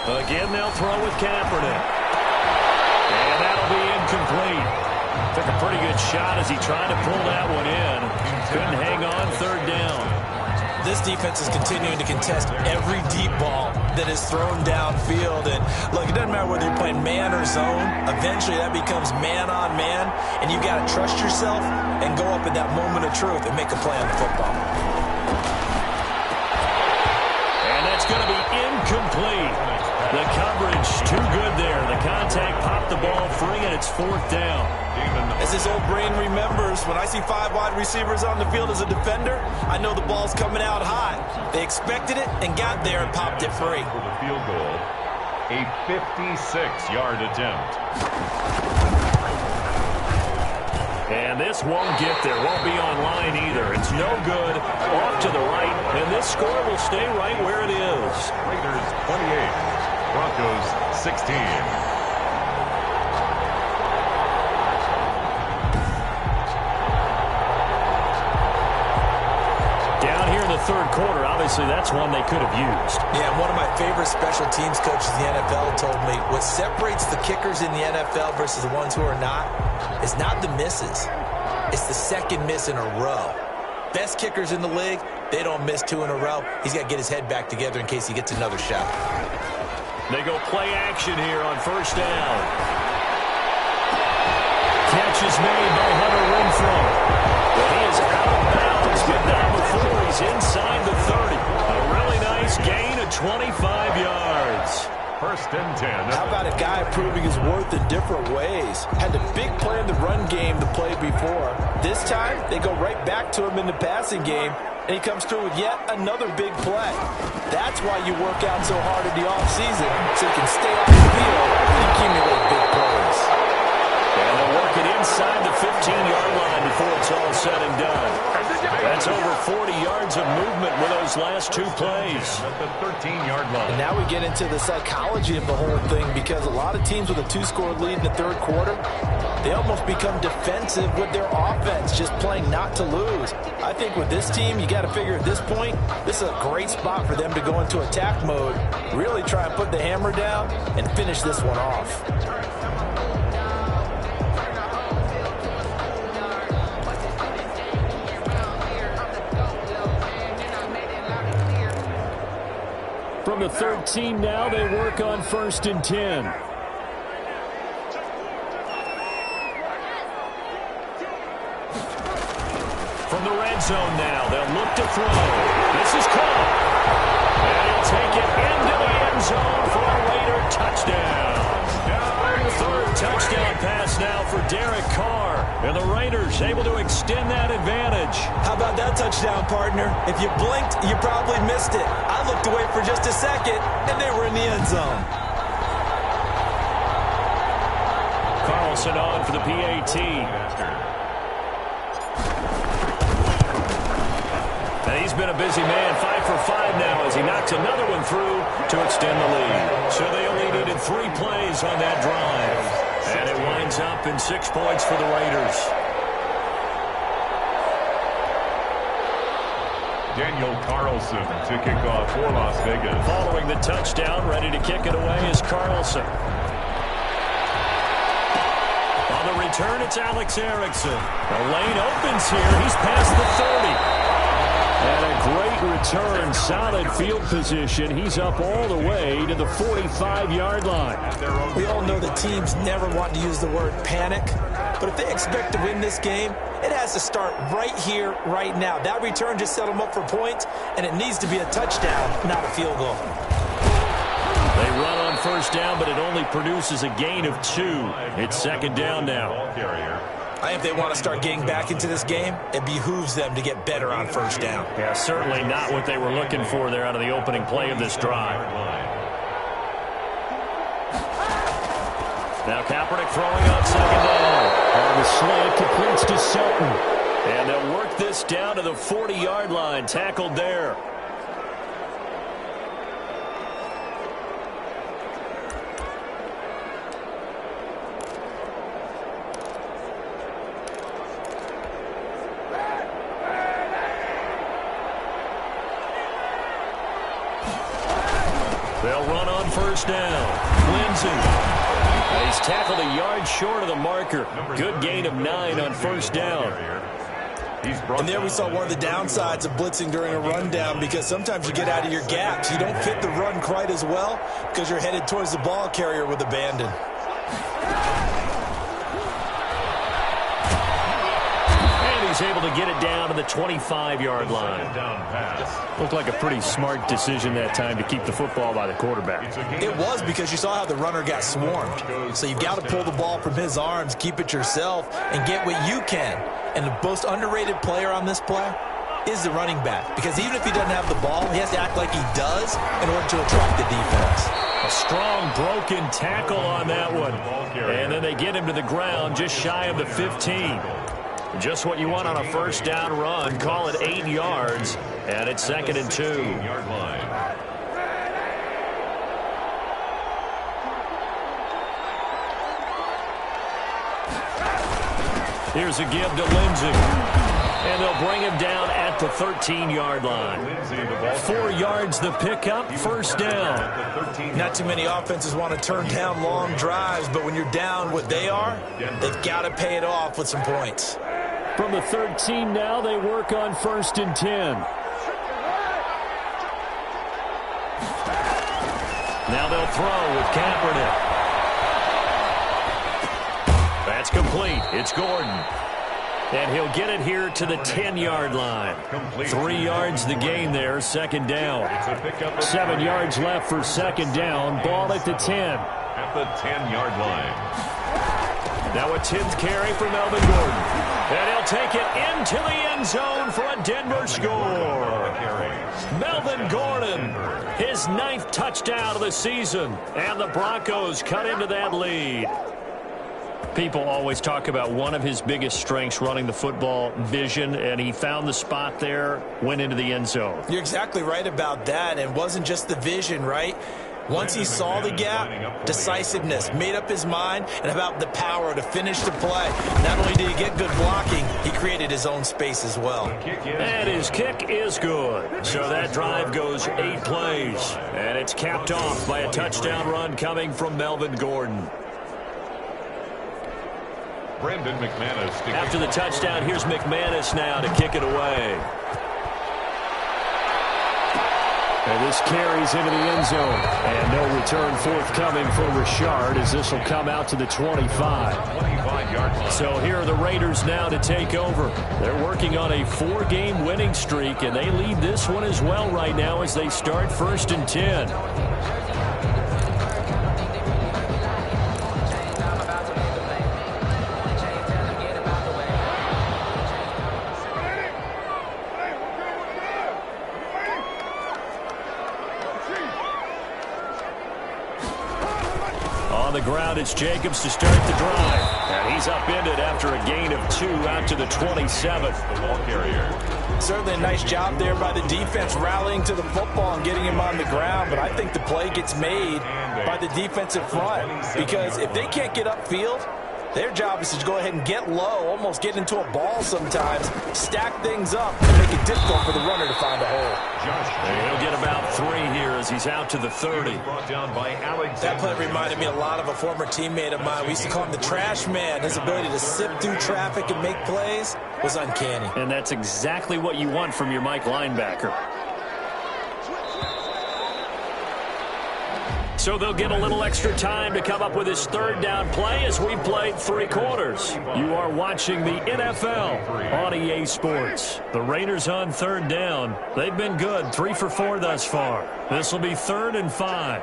Again, they'll throw with Keapernick. And that'll be incomplete. Took a pretty good shot as he tried to pull that one in. Couldn't hang on, 3rd down. This defense is continuing to contest every deep ball that is thrown downfield. And look, it doesn't matter whether you're playing man or zone. Eventually that becomes man on man. And you've got to trust yourself and go up at that moment of truth and make a play on the football. And that's going to be incomplete. The coverage too good there. The contact popped the ball free, and it's 4th down. As this old brain remembers, when I see 5 wide receivers on the field as a defender, I know the ball's coming out high. They expected it and got there and popped it free. For the field goal, a 56-yard attempt. And this won't get there. Won't be online either. It's no good. Off to the right, and this score will stay right where it is. Raiders 28, Broncos 16. Third quarter, obviously that's one they could have used. Yeah, one of my favorite special teams coaches in the NFL told me what separates the kickers in the NFL versus the ones who are not is not the misses. It's the second miss in a row. Best kickers in the league, they don't miss 2 in a row. He's got to get his head back together in case he gets another shot. They go play action here on 1st down. Catch is made by Hunter Renfrow. But he is out of bounds, but down before he's inside the 30. A really nice gain of 25 yards. 1st and 10. How about a guy proving his worth in different ways? Had the big play in the run game to play before. This time, they go right back to him in the passing game, and he comes through with yet another big play. That's why you work out so hard in the offseason, so you can stay off the field and accumulate big plays. And they'll work it inside the 15-yard line before it's all said and done. That's over 40 yards of movement with those last 2 plays. At the 13-yard line. And now we get into the psychology of the whole thing, because a lot of teams with a 2-score lead in the 3rd quarter, they almost become defensive with their offense, just playing not to lose. I think with this team, you got to figure at this point, this is a great spot for them to go into attack mode, really try and put the hammer down and finish this one off. From the 13 now, they work on 1st and 10. From the red zone now, they'll look to throw. This is caught. And he'll take it into the end zone for a Raider touchdown. 3rd touchdown pass now for Derek Carr. And the Raiders able to extend that advantage. How about that touchdown, partner? If you blinked, you probably missed it. I looked away for just a second, and they were in the end zone. Carlson on for the PAT. And he's been a busy man, 5 for 5 now as he knocks another one through to extend the lead. So they only needed 3 plays on that drive. And it winds up in 6 points for the Raiders. Daniel Carlson to kick off for Las Vegas. Following the touchdown, ready to kick it away is Carlson. On the return, it's Alex Erickson. The lane opens here. He's past the 30. And a great return, solid field position. He's up all the way to the 45-yard line. We all know that teams never want to use the word panic, but if they expect to win this game, it has to start right here, right now. That return just set them up for points, and it needs to be a touchdown, not a field goal. They run on first down, but it only produces a gain of 2. It's second down now. I think if they want to start getting back into this game, it behooves them to get better on first down. Yeah, certainly not what they were looking for there out of the opening play of this drive. Now Keapernick throwing on second down. And the slant completes to Sutton. And they'll work this down to the 40-yard line. Tackled there. They'll run on first down. Lindsay. He's tackled a yard short of the marker. Good gain of 9 on first down. And there we saw one of the downsides of blitzing during a rundown, because sometimes you get out of your gaps. You don't fit the run quite as well because you're headed towards the ball carrier with abandon. He's able to get it down to the 25-yard line. Looked like a pretty smart decision that time to keep the football by the quarterback. It was, because you saw how the runner got swarmed. So you've got to pull the ball from his arms, keep it yourself, and get what you can. And the most underrated player on this play is the running back, because even if he doesn't have the ball, he has to act like he does in order to attract the defense. A strong broken tackle on that one. And then they get him to the ground just shy of the 15. Just what you want on a first down run. Call it 8 yards, and it's second and 2. Here's a give to Lindsay. And they'll bring him down at the 13-yard line. 4 yards the pickup, first down. Not too many offenses want to turn down long drives, but when you're down what they are, they've got to pay it off with some points. From the 13 now, they work on first and 10. Now they'll throw with Keapernick. That's complete. It's Gordon. And he'll get it here to the 10-yard line. 3 yards the gain there, second down. 7 yards left for second down. Ball at the 10. At the 10-yard line. Now a 10th carry for Melvin Gordon. And he'll take it into the end zone for a Denver score. Melvin Gordon, his 9th touchdown of the season. And the Broncos cut into that lead. People always talk about one of his biggest strengths, running the football, vision, and he found the spot there, went into the end zone. You're exactly right about that, and it wasn't just the vision, right? Once he saw the gap, decisiveness, made up his mind, and about the power to finish the play. Not only did he get good blocking, he created his own space as well. And his kick is good. So that drive goes 8 plays, and it's capped off by a touchdown run coming from Melvin Gordon. Brandon McManus. After the touchdown, here's McManus now to kick it away. And this carries into the end zone. And no return forthcoming for Richard, as this will come out to the 25. 25-yard line. So here are the Raiders now to take over. They're working on a 4-game winning streak, and they lead this one as well right now as they start first and 10. The ground, it's Jacobs to start the drive. And he's upended after a gain of 2 out to the 27th. The ball carrier. Certainly a nice job there by the defense, rallying to the football and getting him on the ground. But I think the play gets made by the defensive front, because if they can't get upfield, Their job is to go ahead and get low, almost get into a ball sometimes, stack things up, and make it difficult for the runner to find a hole. He'll get about 3 here as he's out to the 30. That play reminded me a lot of a former teammate of mine. We used to call him the trash man. His ability to sift through traffic and make plays was uncanny. And that's exactly what you want from your Mike linebacker. So they'll get a little extra time to come up with his third down play as we've played 3 quarters. You are watching the NFL on EA Sports. The Raiders on third down. They've been good, 3 for 4 thus far. This will be 3rd and 5.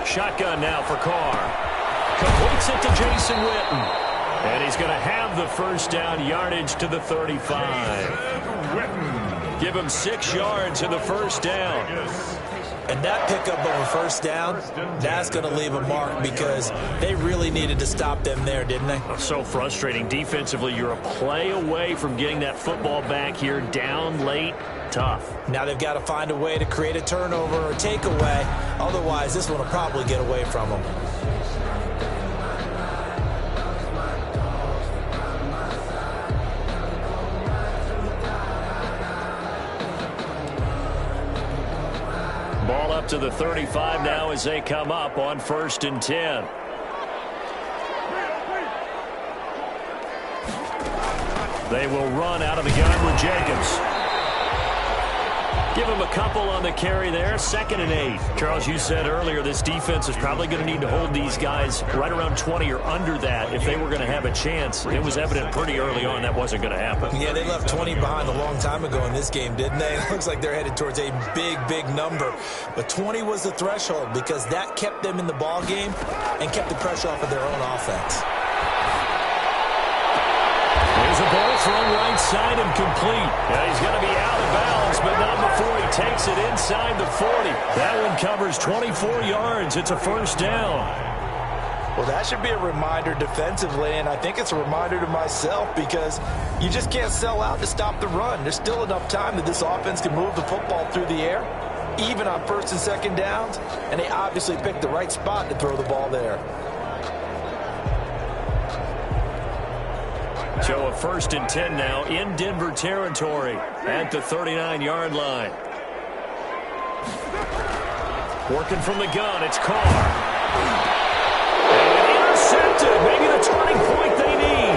Shotgun now for Carr. Completes it to Jason Witten. And he's going to have the first down yardage to the 35. Give him 6 yards in the first down. And that pickup of a first down, that's going to leave a mark because they really needed to stop them there, didn't they? So frustrating. Defensively, you're a play away from getting that football back here down late. Tough. Now they've got to find a way to create a turnover or takeaway. Otherwise, this one will probably get away from them. Ball up to the 35 now as they come up on 1st and 10. They will run out of the gun with Jacobs. Give him a couple on the carry there. 2nd and 8. Charles, you said earlier this defense is probably going to need to hold these guys right around 20 or under that if they were going to have a chance. It was evident pretty early on that wasn't going to happen. Yeah, they left 20 behind a long time ago in this game, didn't they? It looks like they're headed towards a big, big number. But 20 was the threshold because that kept them in the ball game and kept the pressure off of their own offense. There's a ball thrown right side and complete. Now he's going to be out of bounds, but not before he takes it inside the 40. That one covers 24 yards. It's a first down. Well, that should be a reminder defensively, and I think it's a reminder to myself because you just can't sell out to stop the run. There's still enough time that this offense can move the football through the air, even on 1st and 2nd downs, and they obviously picked the right spot to throw the ball there. So a 1st and 10 now in Denver territory at the 39-yard line. Working from the gun, it's Carr. And intercepted, maybe the turning point they need.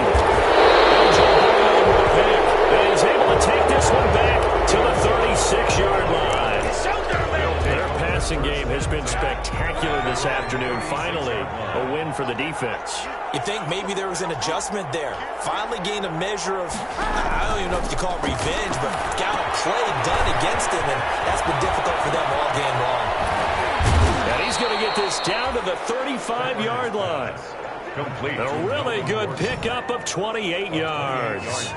With the pick, and is able to take this one back to the 36-yard line. Their passing game has been spectacular this afternoon. Finally, a win for the defense. You think maybe there was an adjustment there. Finally gained a measure of, I don't even know if you call it revenge, but got a play done against him, and that's been difficult for them all game long. And he's going to get this down to the 35-yard line. Complete. A really good pickup of 28 yards.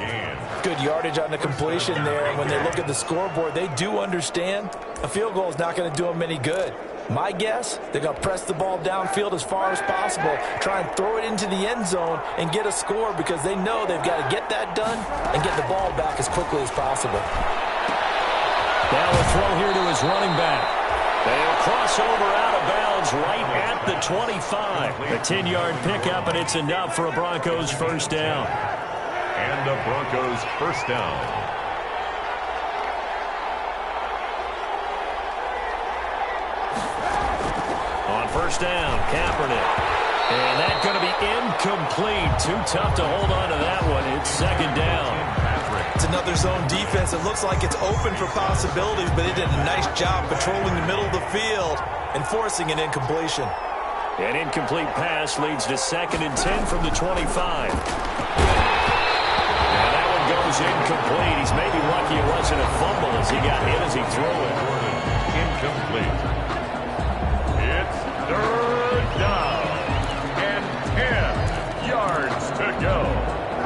Good yardage on the completion there, and when they look at the scoreboard, they do understand a field goal is not going to do them any good. My guess, they're going to press the ball downfield as far as possible, try and throw it into the end zone and get a score because they know they've got to get that done and get the ball back as quickly as possible. Now a throw here to his running back. They'll cross over out of bounds right at the 25. A 10-yard pickup, and it's enough for a Broncos first down. And the Broncos first down. On first down, Keapernick. And that's going to be incomplete. Too tough to hold on to that one. It's 2nd down. It's another zone defense. It looks like it's open for possibilities, but they did a nice job patrolling the middle of the field and forcing an incompletion. An incomplete pass leads to 2nd and 10 from the 25. And that one goes incomplete. He's maybe lucky it wasn't a fumble as he got hit as he threw it. Incomplete. It's 3rd down and 10 yards to go.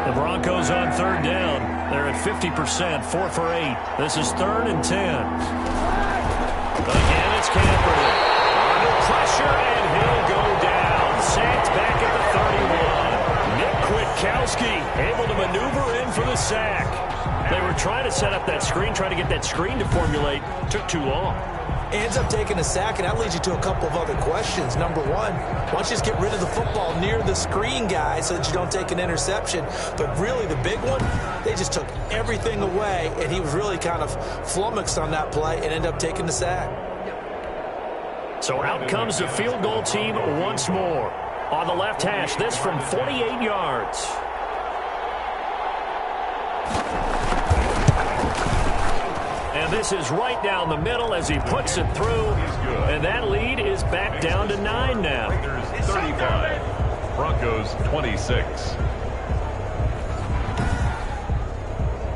The Broncos on 3rd down. They're at 50%, 4 for 8. This is 3rd and 10. Again, it's Keapernick. Under pressure, and he'll go down. Sacked back at the 31. Nick Quick Gronkowski able to maneuver in for the sack. They were trying to set up that screen, trying to get that screen to formulate. Took too long. Ends up taking a sack, and that leads you to a couple of other questions. Number one, why don't you just get rid of the football near the screen guy so that you don't take an interception? But really, the big one, they just took everything away, and he was really kind of flummoxed on that play and ended up taking the sack. So out comes the field goal team once more. On the left hash, this from 48 yards. And this is right down the middle as he puts it through. And that lead is back down to 9 now. Raiders 35, Broncos 26.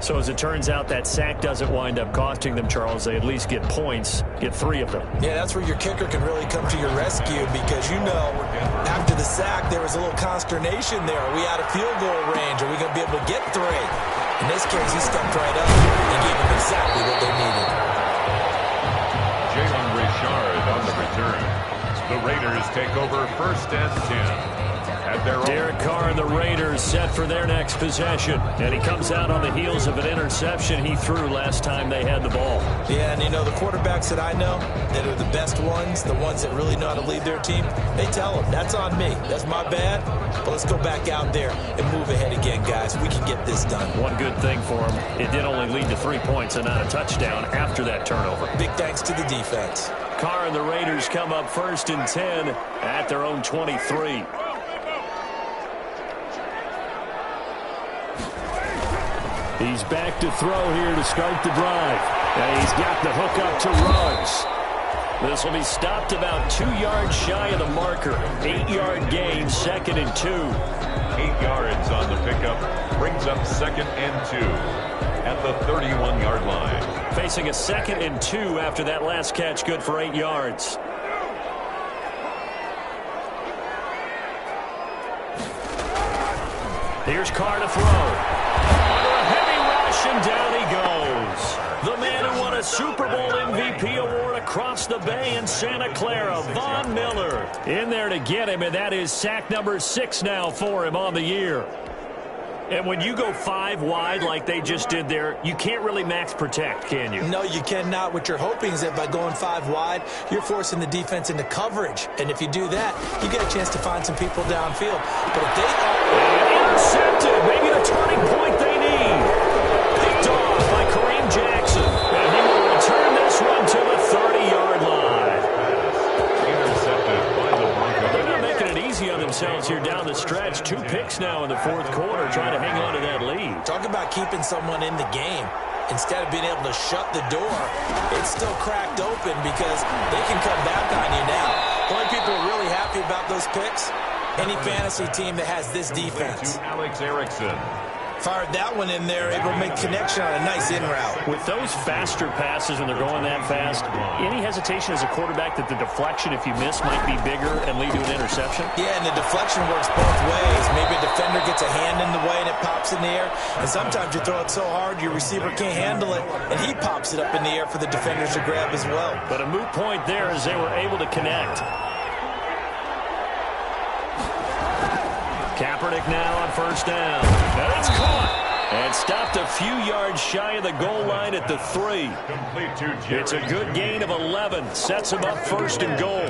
So as it turns out, that sack doesn't wind up costing them, Charles. They at least get points, get 3 of them. Yeah, that's where your kicker can really come to your rescue because, you know, after the sack, there was a little consternation there. Are we out of field goal range? Are we going to be able to get 3? In this case, he stepped right up and gave them exactly what they needed. Jalen Richard on the return. The Raiders take over 1st and 10. Derek Carr and the Raiders set for their next possession. And he comes out on the heels of an interception he threw last time they had the ball. Yeah, and you know, the quarterbacks that I know that are the best ones, the ones that really know how to lead their team, they tell them, that's on me. That's my bad. But let's go back out there and move ahead again, guys. We can get this done. One good thing for him, it did only lead to 3 points and not a touchdown after that turnover. Big thanks to the defense. Carr and the Raiders come up 1st and 10 at their own 23. He's back to throw here to start the drive. And he's got the hook up to Ruggs. This will be stopped about 2 yards shy of the marker. 8-yard gain, 2nd and 2. 8 yards on the pickup. Brings up 2nd and 2 at the 31-yard line. Facing a 2nd and 2 after that last catch, good for 8 yards. Here's Carr to throw. And down he goes. The man who won a Super Bowl MVP award across the bay in Santa Clara, Von Miller, in there to get him, and that is sack number 6 now for him on the year. And when you go 5 wide like they just did there, you can't really max protect, can you? No, you cannot. What you're hoping is that by going 5 wide, you're forcing the defense into coverage. And if you do that, you get a chance to find some people downfield. But if they are intercepted, maybe the turning point they need. Picked off by Kareem Jackson. And he will return this one to the 30-yard line. Intercepted by the Broncos. They're not making it easy on themselves here down the stretch. 2 picks now in the 4th quarter, trying to hang on to that lead. Talk about keeping someone in the game. Instead of being able to shut the door, it's still cracked open because they can come back on you now. The only people who are really happy about those picks, any fantasy team that has this defense. Alex Erickson. Fired that one in there, able to make connection on a nice in route. With those faster passes when they're going that fast, any hesitation as a quarterback that the deflection, if you miss, might be bigger and lead to an interception? Yeah, and the deflection works both ways. Maybe a defender gets a hand in the way and it pops in the air. And sometimes you throw it so hard your receiver can't handle it, and he pops it up in the air for the defenders to grab as well. But a moot point there as they were able to connect. Kaepernick now on 1st down. And it's caught. And stopped a few yards shy of the goal line at the 3. It's a good gain of 11. Sets them up 1st and goal.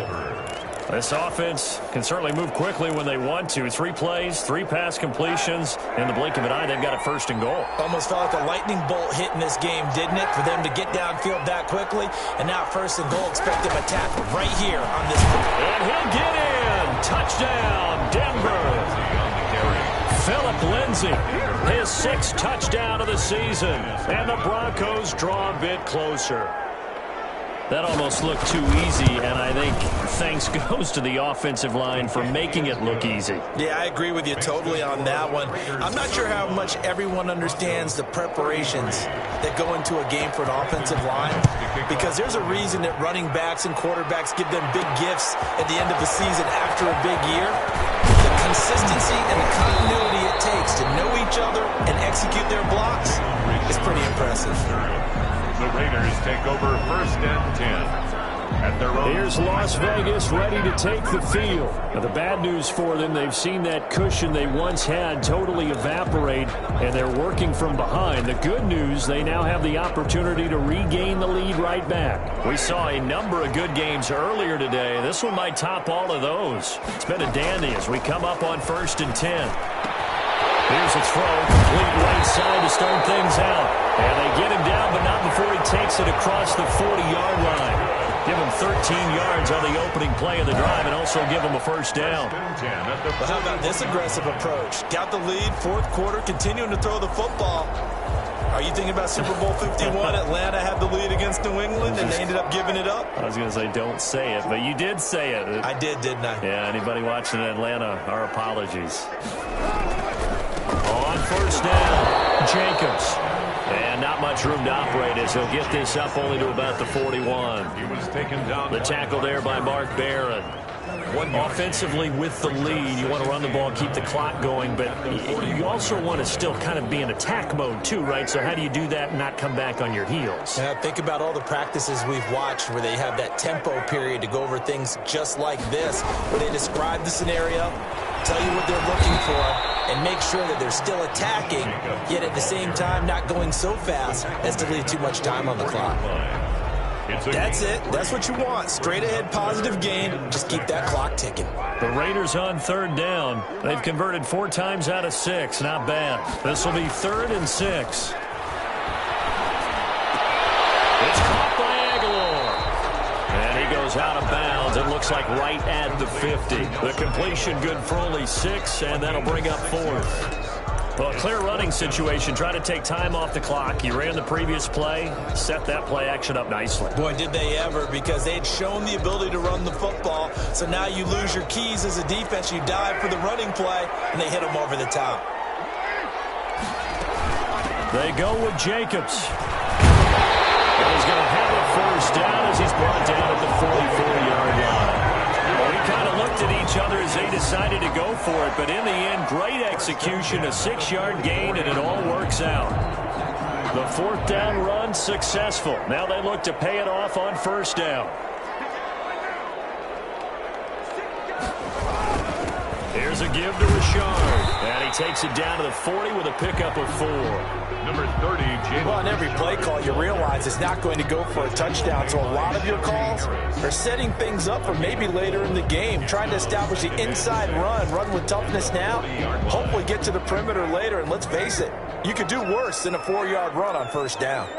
This offense can certainly move quickly when they want to. 3 plays, 3 pass completions. In the blink of an eye, they've got a 1st and goal. Almost felt like a lightning bolt hit in this game, didn't it? For them to get downfield that quickly. And now 1st and goal. Expect them to tackle right here on this play. And he'll get in. Touchdown, Denver. Philip Lindsay, his 6th touchdown of the season. And the Broncos draw a bit closer. That almost looked too easy, and I think thanks goes to the offensive line for making it look easy. Yeah, I agree with you totally on that one. I'm not sure how much everyone understands the preparations that go into a game for an offensive line, because there's a reason that running backs and quarterbacks give them big gifts at the end of the season after a big year. The consistency and the continuity it takes to know each other and execute their blocks is pretty impressive. The Raiders take over 1st and 10 at their own Here's Las Vegas ready to take the field. Now, the bad news for them, they've seen that cushion they once had totally evaporate, and they're working from behind. The good news, they now have the opportunity to regain the lead right back. We saw a number of good games earlier today. This one might top all of those. It's been a dandy as we come up on 1st and 10. Here's a throw, complete right side to start things out. And they get him down, but not before he takes it across the 40-yard line. Give him 13 yards on the opening play of the drive and also give him a first down. But how about this aggressive approach? Got the lead, 4th quarter, continuing to throw the football. Are you thinking about Super Bowl 51? Atlanta had the lead against New England, and they ended up giving it up? I was going to say don't say it, but you did say it. I did, didn't I? Yeah, anybody watching in Atlanta, our apologies. On 1st down, Jacobs. And not much room to operate as he'll get this up only to about the 41. He was taken down. The tackle there by Mark Barron. Offensively with the lead, you want to run the ball, keep the clock going, but you also want to still kind of be in attack mode too, right? So how do you do that and not come back on your heels? Yeah, think about all the practices we've watched where they have that tempo period to go over things just like this, where they describe the scenario, tell you what they're looking for, and make sure that they're still attacking, yet at the same time not going so fast as to leave too much time on the clock. That's it. That's what you want. Straight ahead, positive gain. Just keep that clock ticking. The Raiders on 3rd down. They've converted 4 times out of 6. Not bad. This will be 3rd and 6. It's caught by Aguilar. And he goes out of bounds. It looks like right at the 50. The completion good for only 6, and that'll bring up 4th. Well, a clear running situation. Try to take time off the clock. You ran the previous play, set that play action up nicely. Boy, did they ever, because they had shown the ability to run the football. So now you lose your keys as a defense. You dive for the running play, and they hit them over the top. They go with Jacobs. And he's going to have a 1st down as he's brought down at the 44-yard line. Well, we kind of looked at each other as they decided to go for it, but in the end, great execution, a 6-yard gain, and it all works out. The 4th down run successful. Now they look to pay it off on 1st down. Here's a give to Richard, and he takes it down to the 40 with a pickup of 4. Number 30, James. Well, on every play call, you realize it's not going to go for a touchdown. So a lot of your calls are setting things up for maybe later in the game, trying to establish the inside run with toughness now, hopefully get to the perimeter later. And let's face it, you could do worse than a 4-yard run on 1st down.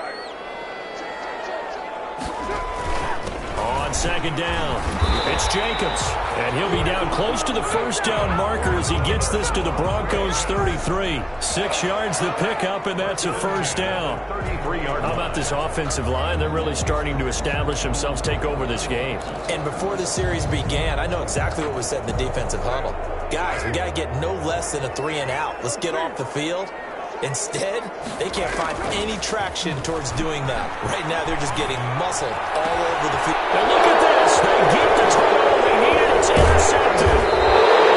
On 2nd down, it's Jacobs, and he'll be down close to the 1st down marker as he gets this to the Broncos 33. 6 yards the pickup, and that's a 1st down. How about this offensive line? They're really starting to establish themselves, take over this game. And before the series began, I know exactly what was said in the defensive huddle. Guys, we got to get no less than a 3-and-out. Let's get off the field. Instead, they can't find any traction towards doing that. Right now, they're just getting muscled all over the field. And look at this. They get the turnover they need. It's intercepted.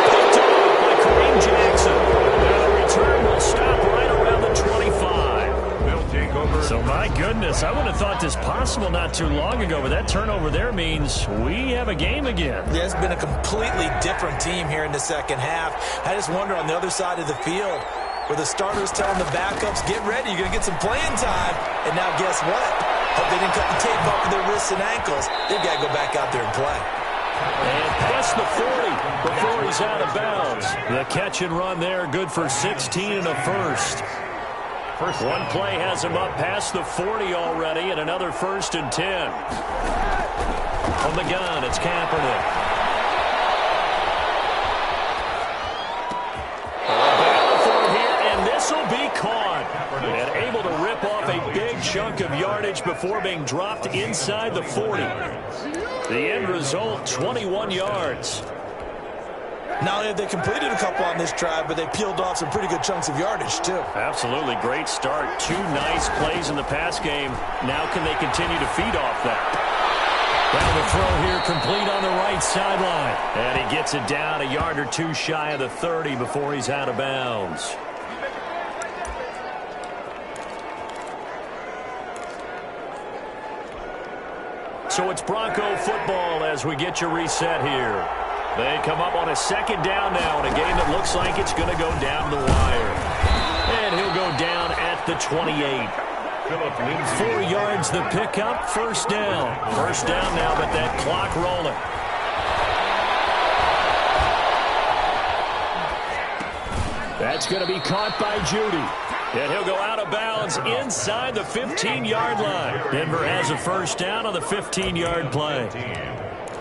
Picked off by Kareem Jackson. And the return will stop right around the 25. They'll take over. So, my goodness, I would have thought this possible not too long ago, but that turnover there means we have a game again. Yeah, it's been a completely different team here in the 2nd half. I just wonder on the other side of the field, where the starters telling the backups, get ready, you're going to get some playing time. And now guess what? Hope they didn't cut the tape off of their wrists and ankles. They've got to go back out there and play. And past the 40 before he's out of bounds. The catch and run there, good for 16 and a first. One play has him up past the 40 already, and another 1st and 10. From the gun, it's Keapernick. This will be caught and able to rip off a big chunk of yardage before being dropped inside the 40. The end result, 21 yards. Not only have they completed a couple on this drive, but they peeled off some pretty good chunks of yardage, too. Absolutely. Great start. 2 nice plays in the pass game. Now can they continue to feed off that? Down the throw here, complete on the right sideline. And he gets it down a yard or 2 shy of the 30 before he's out of bounds. So it's Bronco football as we get you reset here. They come up on a second down now in a game that looks like it's going to go down the wire. And he'll go down at the 28. 4 yards the pickup, first down. First down now, but that clock rolling. That's going to be caught by Judy. And he'll go out of bounds inside the 15-yard line. Denver has a first down on the 15-yard play.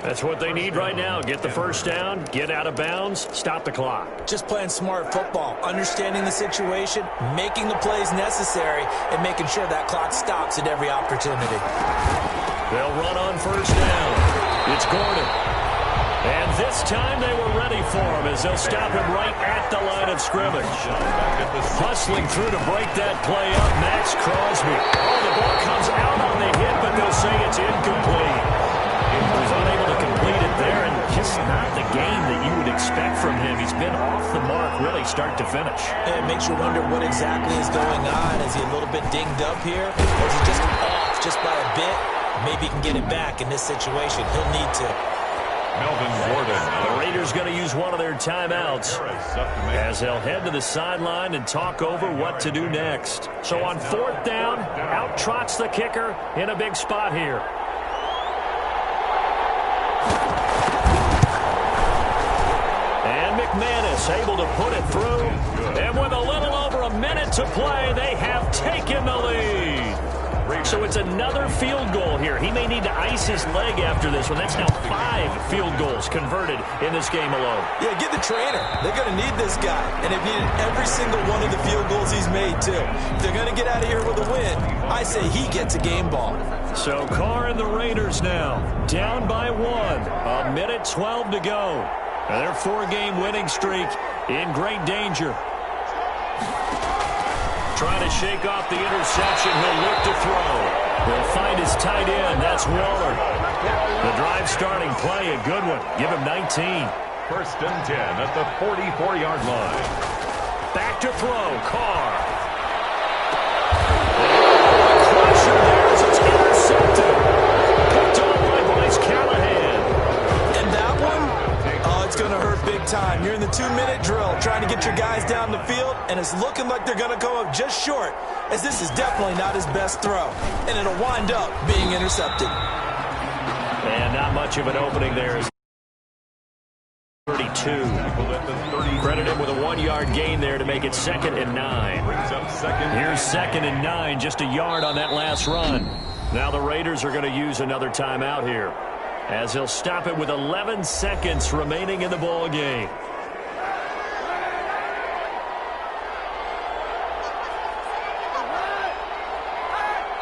That's what they need right now. Get the first down, get out of bounds, stop the clock. Just playing smart football, understanding the situation, making the plays necessary, and making sure that clock stops at every opportunity. They'll run on first down. It's Gordon. And this time they were ready for him as they'll stop him right at the line of scrimmage. Hustling through to break that play up, Max Crosby. Oh, the ball comes out on the hit, but they'll say it's incomplete. He was unable to complete it there, and just not the game that you would expect from him. He's been off the mark, really, start to finish. It makes you wonder what exactly is going on. Is he a little bit dinged up here? Or is he just off just by a bit? Maybe he can get it back in this situation. He'll need to. The Raiders going to use one of their timeouts as they'll head to the sideline and talk over what to do next. So on fourth down, out trots the kicker in a big spot here. And McManus able to put it through. And with a little over a minute to play, they have taken the lead. So it's another field goal here. He may need to ice his leg after this one. That's now 5 field goals converted in this game alone. Yeah, get the trainer. They're going to need this guy. And they've needed every single one of the field goals he's made, too. If they're going to get out of here with a win, I say he gets a game ball. So Carr and the Raiders now down by 1. A minute 12 to go. And their 4-game winning streak in great danger. Trying to shake off the interception. He'll look to throw. He'll find his tight end. That's Waller. The drive starting play, a good one. Give him 19. First and 10 at the 44-yard line. Back to throw. Carr. Crusher there as it's intercepted. Picked off by Bryce Callahan. And that one? Oh, it's going to hurt big time. You're in the 2-minute drill trying to get your guys down the field, and it's looking like they're going to come up just short, as this is definitely not his best throw. And it'll wind up being intercepted. And not much of an opening there. 32. Credit him with a 1-yard gain there to make it 2nd and 9. Here's 2nd and 9, just a yard on that last run. Now the Raiders are going to use another timeout here, as he'll stop it with 11 seconds remaining in the ball game.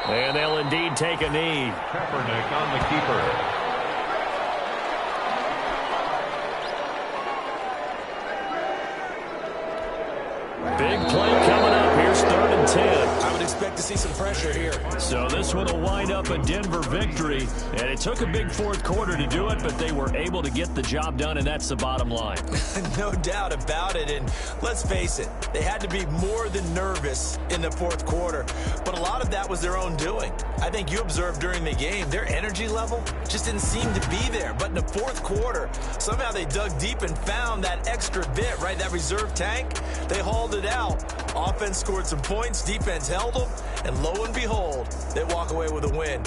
And they'll indeed take a knee. Keapernick on the keeper. Big play coming up. Here's 3rd and 10. I would expect to see some pressure here. So this one will wind up a Denver victory. And it took a big 4th quarter to do it, but they were able to get the job done, and that's the bottom line. No doubt about it. And let's face it, they had to be more than nervous in the 4th quarter. But a lot of that was their own doing. I think you observed during the game, their energy level just didn't seem to be there. But in the 4th quarter, somehow they dug deep and found that extra bit, right? That reserve tank. They hauled it out. Offense scored some points. Defense held them. And lo and behold, they walk away with a win.